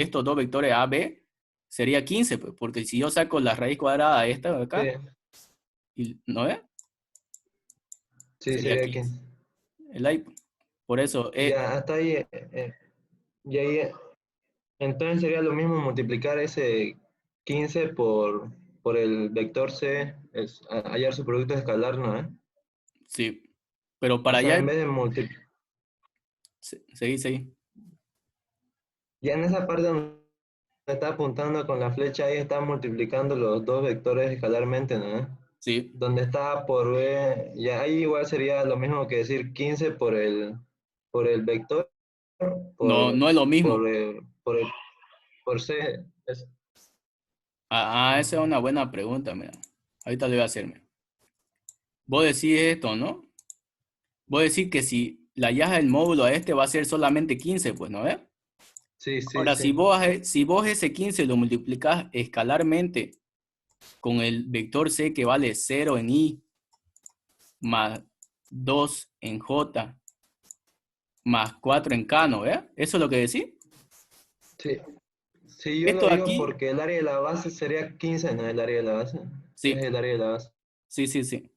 Speaker 1: estos dos vectores A, B sería 15, pues, porque si yo saco la raíz cuadrada de esta de acá, ¿no es?
Speaker 3: Sí,
Speaker 1: Sería
Speaker 3: sería
Speaker 1: 15.
Speaker 3: 15.
Speaker 1: El ahí, por eso,
Speaker 3: Ya, hasta ahí. Y ahí, entonces sería lo mismo multiplicar ese 15 por el vector C, es hallar su producto escalar, ¿no?
Speaker 1: sí. Pero
Speaker 3: O
Speaker 1: para
Speaker 3: sea,
Speaker 1: allá,
Speaker 3: en vez de multiplicar,
Speaker 1: seguí.
Speaker 3: ya en esa parte donde está apuntando con la flecha, ahí está multiplicando los dos vectores escalarmente, ¿no?
Speaker 1: Sí.
Speaker 3: Donde está A por B, y ahí igual sería lo mismo que decir 15 por el vector,
Speaker 1: No,
Speaker 3: por,
Speaker 1: no es lo mismo.
Speaker 3: por C.
Speaker 1: Esa es una buena pregunta, mira. Ahorita le voy a hacerme. Vos decís esto, ¿no? Vos decís que si la llaja del módulo a este va a ser solamente 15, pues, ¿no ves?
Speaker 3: Sí, sí,
Speaker 1: Ahora,
Speaker 3: sí.
Speaker 1: si vos ese 15 lo multiplicás escalarmente con el vector C que vale 0 en I, más 2 en J, más 4 en K, ¿no ves? ¿Eso es lo que decís?
Speaker 3: Sí, sí, yo lo
Speaker 1: Esto de
Speaker 3: digo
Speaker 1: aquí,
Speaker 3: porque el área de la base sería 15, ¿no? El área de la base. Es
Speaker 1: sí,
Speaker 3: el área de la base.
Speaker 1: sí.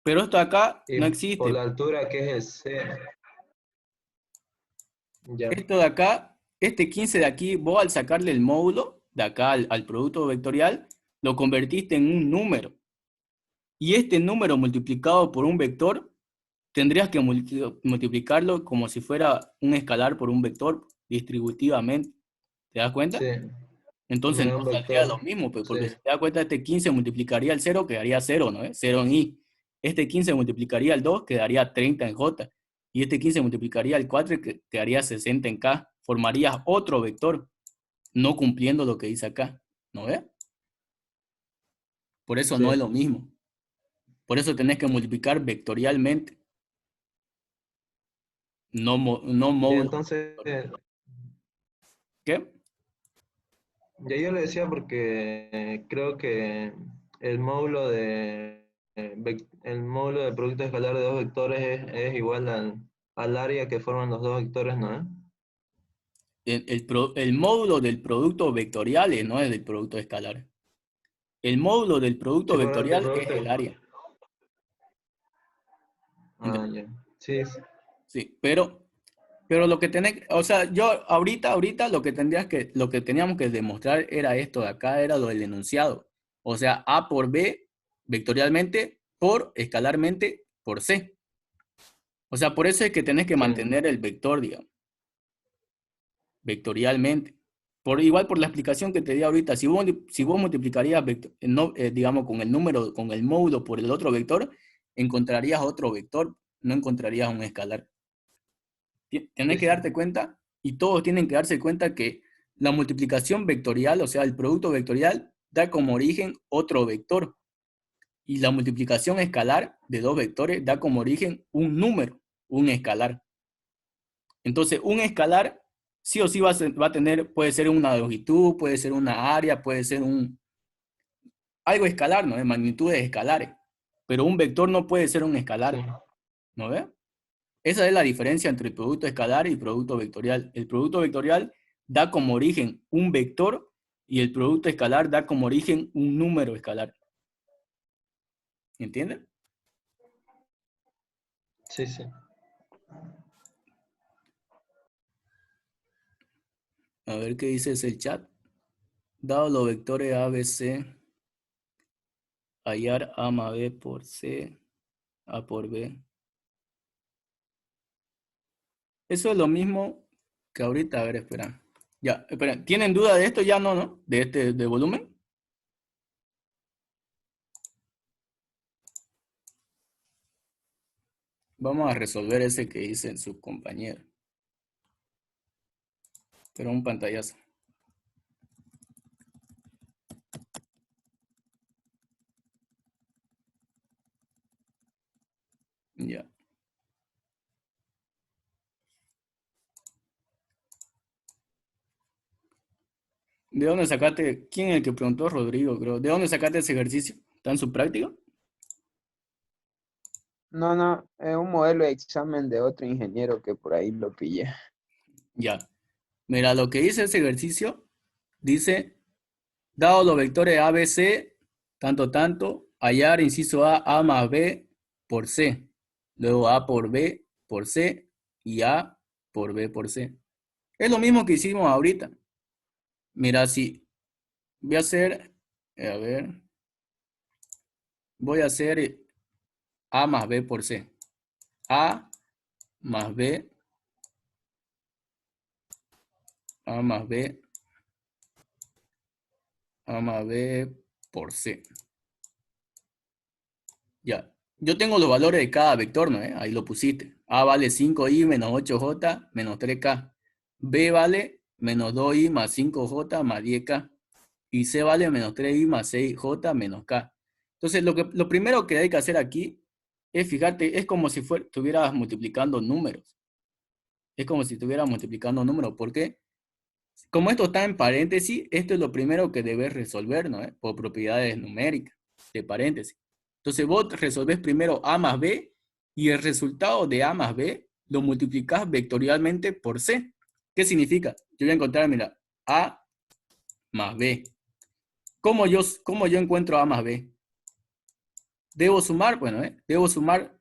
Speaker 1: Pero esto de acá
Speaker 3: Y
Speaker 1: no
Speaker 3: por la
Speaker 1: existe.
Speaker 3: altura que es el C. Ya.
Speaker 1: Esto de acá, este 15 de aquí, vos al sacarle el módulo de acá al producto vectorial, lo convertiste en un número. Y este número multiplicado por un vector, tendrías que multiplicarlo como si fuera un escalar por un vector distributivamente. ¿Te das
Speaker 3: Sí.
Speaker 1: cuenta?
Speaker 3: Me
Speaker 1: Entonces
Speaker 3: da
Speaker 1: no
Speaker 3: un
Speaker 1: saldría
Speaker 3: vector.
Speaker 1: lo mismo, pues,
Speaker 3: Sí.
Speaker 1: porque si te das cuenta, este 15 multiplicaría el 0, quedaría 0, ¿no? 0 en I. Este 15 multiplicaría el 2, quedaría 30 en J. Y este 15 multiplicaría el 4, quedaría 60 en K. Formarías otro vector, no cumpliendo lo que dice acá. ¿No ves? Por eso no es
Speaker 3: Sí.
Speaker 1: lo mismo. Por eso tenés que multiplicar vectorialmente, no
Speaker 3: Ya
Speaker 1: módulo.
Speaker 3: entonces,
Speaker 1: ¿Qué?
Speaker 3: ya yo le decía porque creo que el módulo el módulo de producto escalar de dos vectores es igual al área que forman los dos vectores, ¿no?
Speaker 1: El módulo del producto vectorial no es del producto escalar. El módulo del producto
Speaker 3: Sí, por el
Speaker 1: vectorial es
Speaker 3: producto.
Speaker 1: el área.
Speaker 3: Ah, ya. Sí,
Speaker 1: Sí, pero lo que tenés, o sea, yo ahorita lo que teníamos que demostrar era esto de acá, era lo del enunciado. O sea, A por B vectorialmente por escalarmente por C. O sea, por eso es que tenés que
Speaker 3: sí.
Speaker 1: mantener el vector, digamos, vectorialmente. Igual por la explicación que te di ahorita, si vos multiplicarías, digamos, con el número, con el módulo por el otro vector, encontrarías otro vector, no encontrarías un escalar. Tenés
Speaker 3: Sí,
Speaker 1: que
Speaker 3: sí.
Speaker 1: darte cuenta, y todos tienen que darse cuenta que la multiplicación vectorial, o sea, el producto vectorial, da como origen otro vector. Y la multiplicación escalar de dos vectores da como origen un número, un escalar. Entonces, un escalar sí o sí va a tener, puede ser una longitud, puede ser una área, puede ser algo escalar, ¿no? De magnitudes escalares. Pero un vector no puede ser un
Speaker 3: Sí.
Speaker 1: escalar, ¿no ve? Esa es la diferencia entre el producto escalar y el producto vectorial. El producto vectorial da como origen un vector y el producto escalar da como origen un número escalar. ¿Entiendes?
Speaker 3: Sí, sí.
Speaker 1: A ver qué dice el chat. Dado los vectores A, B, C, hallar A más B por C, A por B. Eso es lo mismo que ahorita. A ver, espera. Ya, espera. ¿Tienen duda de esto? Ya no, ¿no? De de volumen. Vamos a resolver ese que dice su compañero. Pero un pantallazo. Ya. ¿De dónde sacaste? ¿Quién es el que preguntó? Rodrigo, creo. ¿De dónde sacaste ese ejercicio? ¿Está en su práctica?
Speaker 2: No, no, es un modelo de examen de otro ingeniero que por ahí lo pillé.
Speaker 1: Ya. Mira, lo que dice ese ejercicio, dice, dado los vectores A, B, C, tanto, hallar, inciso A más B por C. Luego A por B por C y A por B por C. Es lo mismo que hicimos ahorita. Mira, si voy a hacer, a ver, voy a hacer A más B por C. A más B, A más B, A más B por C. Ya. Yo tengo los valores de cada vector, ¿no? Ahí lo pusiste. A vale 5i menos 8j menos 3k. B vale menos 2i más 5j más 10k. Y C vale menos 3i más 6j menos k. Entonces, lo primero que hay que hacer aquí es fijarte, es como si estuvieras multiplicando números. Es como si estuvieras multiplicando números. ¿Por qué? Como esto está en paréntesis, esto es lo primero que debes resolver, ¿no? Por propiedades numéricas de paréntesis. Entonces vos resolvés primero A más B y el resultado de A más B lo multiplicás vectorialmente por C. ¿Qué significa? Yo voy a encontrar, mira, A más B. ¿Cómo yo encuentro A más B? Debo sumar, bueno, debo sumar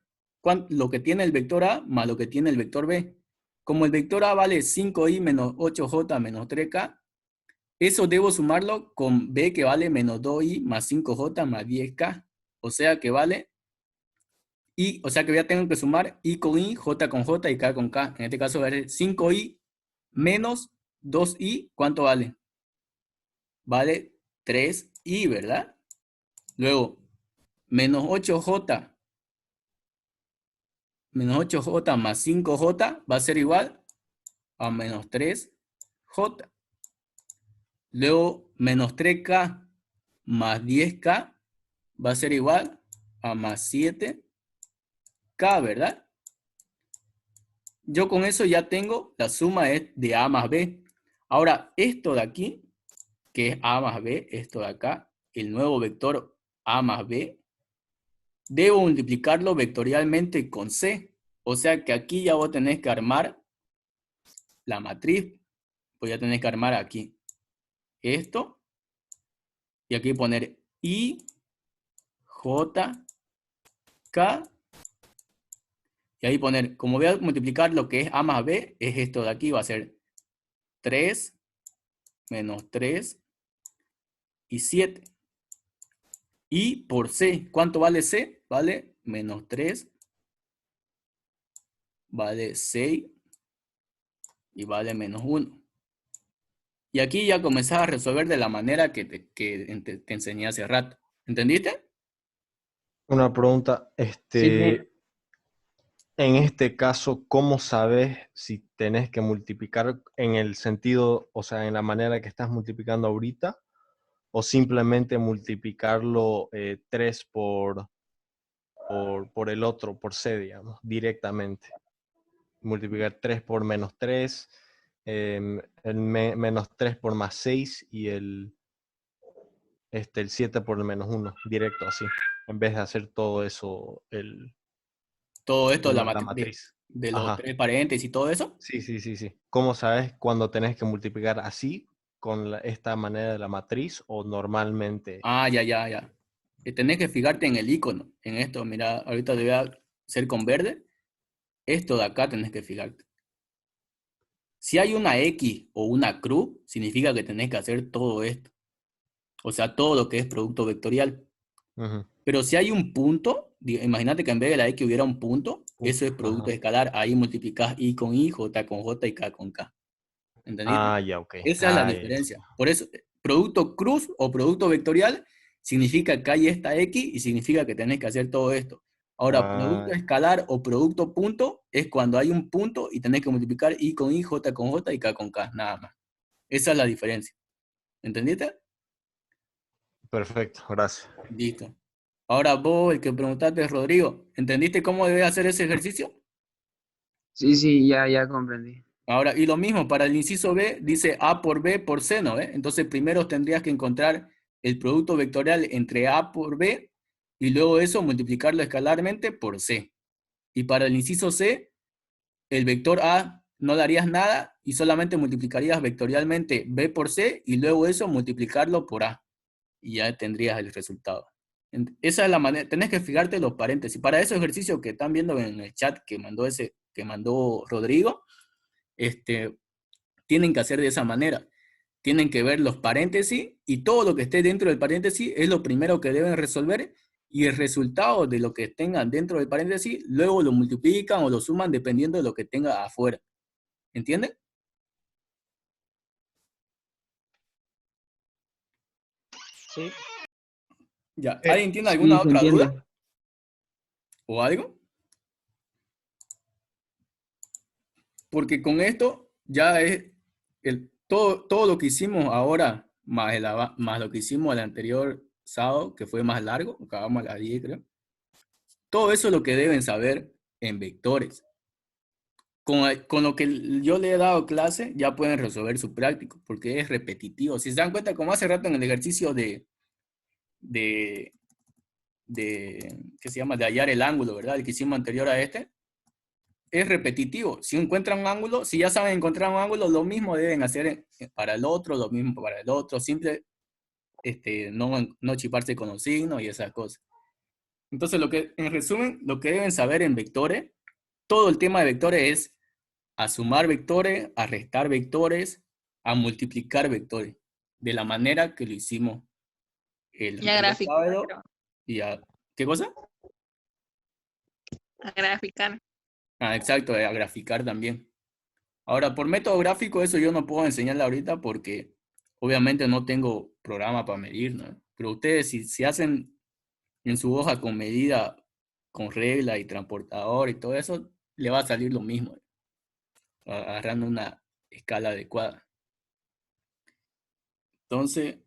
Speaker 1: lo que tiene el vector A más lo que tiene el vector B. Como el vector A vale 5i menos 8j menos 3k, eso debo sumarlo con B que vale menos 2i más 5j más 10k. O sea que vale, o sea que ya tengo que sumar i con i, j con j y k con k. En este caso vale 5i menos 2i, ¿cuánto vale? Vale 3i, ¿verdad? Luego, menos 8j más 5j va a ser igual a menos 3j. Luego, menos 3k más 10k va a ser igual a más 7k, ¿verdad? Yo con eso ya tengo la suma de A más B. Ahora, esto de aquí, que es A más B, esto de acá, el nuevo vector A más B, debo multiplicarlo vectorialmente con C. O sea que aquí ya vos tenés que armar la matriz. Voy a tener que armar aquí esto. Y aquí poner I, J, K. Y ahí poner, como voy a multiplicar lo que es A más B, es esto de aquí, va a ser 3 menos 3 y 7. Y por C, ¿cuánto vale C? Vale menos 3, vale 6 y vale menos 1. Y aquí ya comenzás a resolver de la manera que te enseñé hace rato. ¿Entendiste?
Speaker 8: Una pregunta,
Speaker 2: Sí,
Speaker 8: en este caso, ¿cómo sabes si tenés que multiplicar en el sentido, o sea, en la manera que estás multiplicando ahorita, o simplemente multiplicarlo 3 por el otro, por C, digamos, directamente? Multiplicar 3 por menos 3, menos 3 por más 6 y el 7 por el menos 1, directo así, en vez de hacer todo eso,
Speaker 1: Todo esto,
Speaker 8: la matriz.
Speaker 1: de los
Speaker 8: Ajá.
Speaker 1: 3 paréntesis y todo eso.
Speaker 8: Sí, sí, sí, sí. ¿Cómo sabes cuando tenés que multiplicar así con esta manera de la matriz o normalmente?
Speaker 1: Ah, ya. Tenés que fijarte en el icono, en esto. Mira, ahorita te voy a hacer con verde. Esto de acá tenés que fijarte. Si hay una X o una cruz, significa que tenés que hacer todo esto. O sea, todo lo que es producto vectorial.
Speaker 8: Ujú.
Speaker 1: Pero si hay un punto, imagínate que en vez de la X hubiera un punto, eso es producto
Speaker 8: Ajá.
Speaker 1: escalar. Ahí multiplicás I con I, J con J y K con K. ¿Entendiste?
Speaker 8: Ah, ya, ok.
Speaker 1: Esa es la
Speaker 8: Ah, ya, ya.
Speaker 1: diferencia. Por eso, producto cruz o producto vectorial significa que hay esta X y significa que tenés que hacer todo esto. Ahora,
Speaker 8: Ah,
Speaker 1: producto escalar o producto punto es cuando hay un punto y tenés que multiplicar I con I, J con J y K con K, nada más. Esa es la diferencia. ¿Entendiste?
Speaker 8: perfecto, gracias.
Speaker 1: Listo. Ahora vos, el que preguntaste, Rodrigo, ¿entendiste cómo debes hacer ese ejercicio?
Speaker 2: sí, ya comprendí.
Speaker 1: Ahora, y lo mismo, para el inciso B, dice A por B por C, ¿no? Entonces, primero tendrías que encontrar el producto vectorial entre A por B y luego eso multiplicarlo escalarmente por C. Y para el inciso C, el vector A no le harías nada y solamente multiplicarías vectorialmente B por C y luego eso multiplicarlo por A. Y ya tendrías el resultado. Esa es la manera, tenés que fijarte los paréntesis. Para ese ejercicio que están viendo en el chat que mandó Rodrigo, tienen que hacer de esa manera. Tienen que ver los paréntesis y todo lo que esté dentro del paréntesis es lo primero que deben resolver y el resultado de lo que tengan dentro del paréntesis luego lo multiplican o lo suman dependiendo de lo que tenga afuera. ¿Entienden?
Speaker 4: Sí.
Speaker 1: Ya. ¿Alguien tiene
Speaker 2: Sí,
Speaker 1: alguna
Speaker 2: se
Speaker 1: otra
Speaker 2: entiende.
Speaker 1: duda? ¿O algo? Porque con esto ya es todo lo que hicimos ahora, más lo que hicimos el anterior sábado, que fue más largo, acabamos a las 10 creo. Todo eso es lo que deben saber en vectores. Con lo que yo le he dado clase, ya pueden resolver su práctico, porque es repetitivo. Si se dan cuenta, como hace rato en el ejercicio ¿qué se llama? De hallar el ángulo, ¿verdad? El que hicimos anterior a este, es repetitivo. Si encuentran un ángulo, si ya saben encontrar un ángulo, lo mismo deben hacer para el otro, lo mismo para el otro, simple, no chiparse con los signos y esas cosas. Entonces, en resumen, lo que deben saber en vectores, todo el tema de vectores es a sumar vectores, a restar vectores, a multiplicar vectores, de la manera que lo hicimos el
Speaker 5: Y a
Speaker 1: anterior
Speaker 5: graficar,
Speaker 1: sábado.
Speaker 5: creo.
Speaker 1: ¿Qué cosa?
Speaker 5: A graficar.
Speaker 1: Ah, exacto, a graficar también. Ahora, por método gráfico, eso yo no puedo enseñarle ahorita porque obviamente no tengo programa para medir, ¿no? Pero ustedes, si hacen en su hoja con medida, con regla y transportador y todo eso, le va a salir lo mismo, agarrando una escala adecuada. Entonces,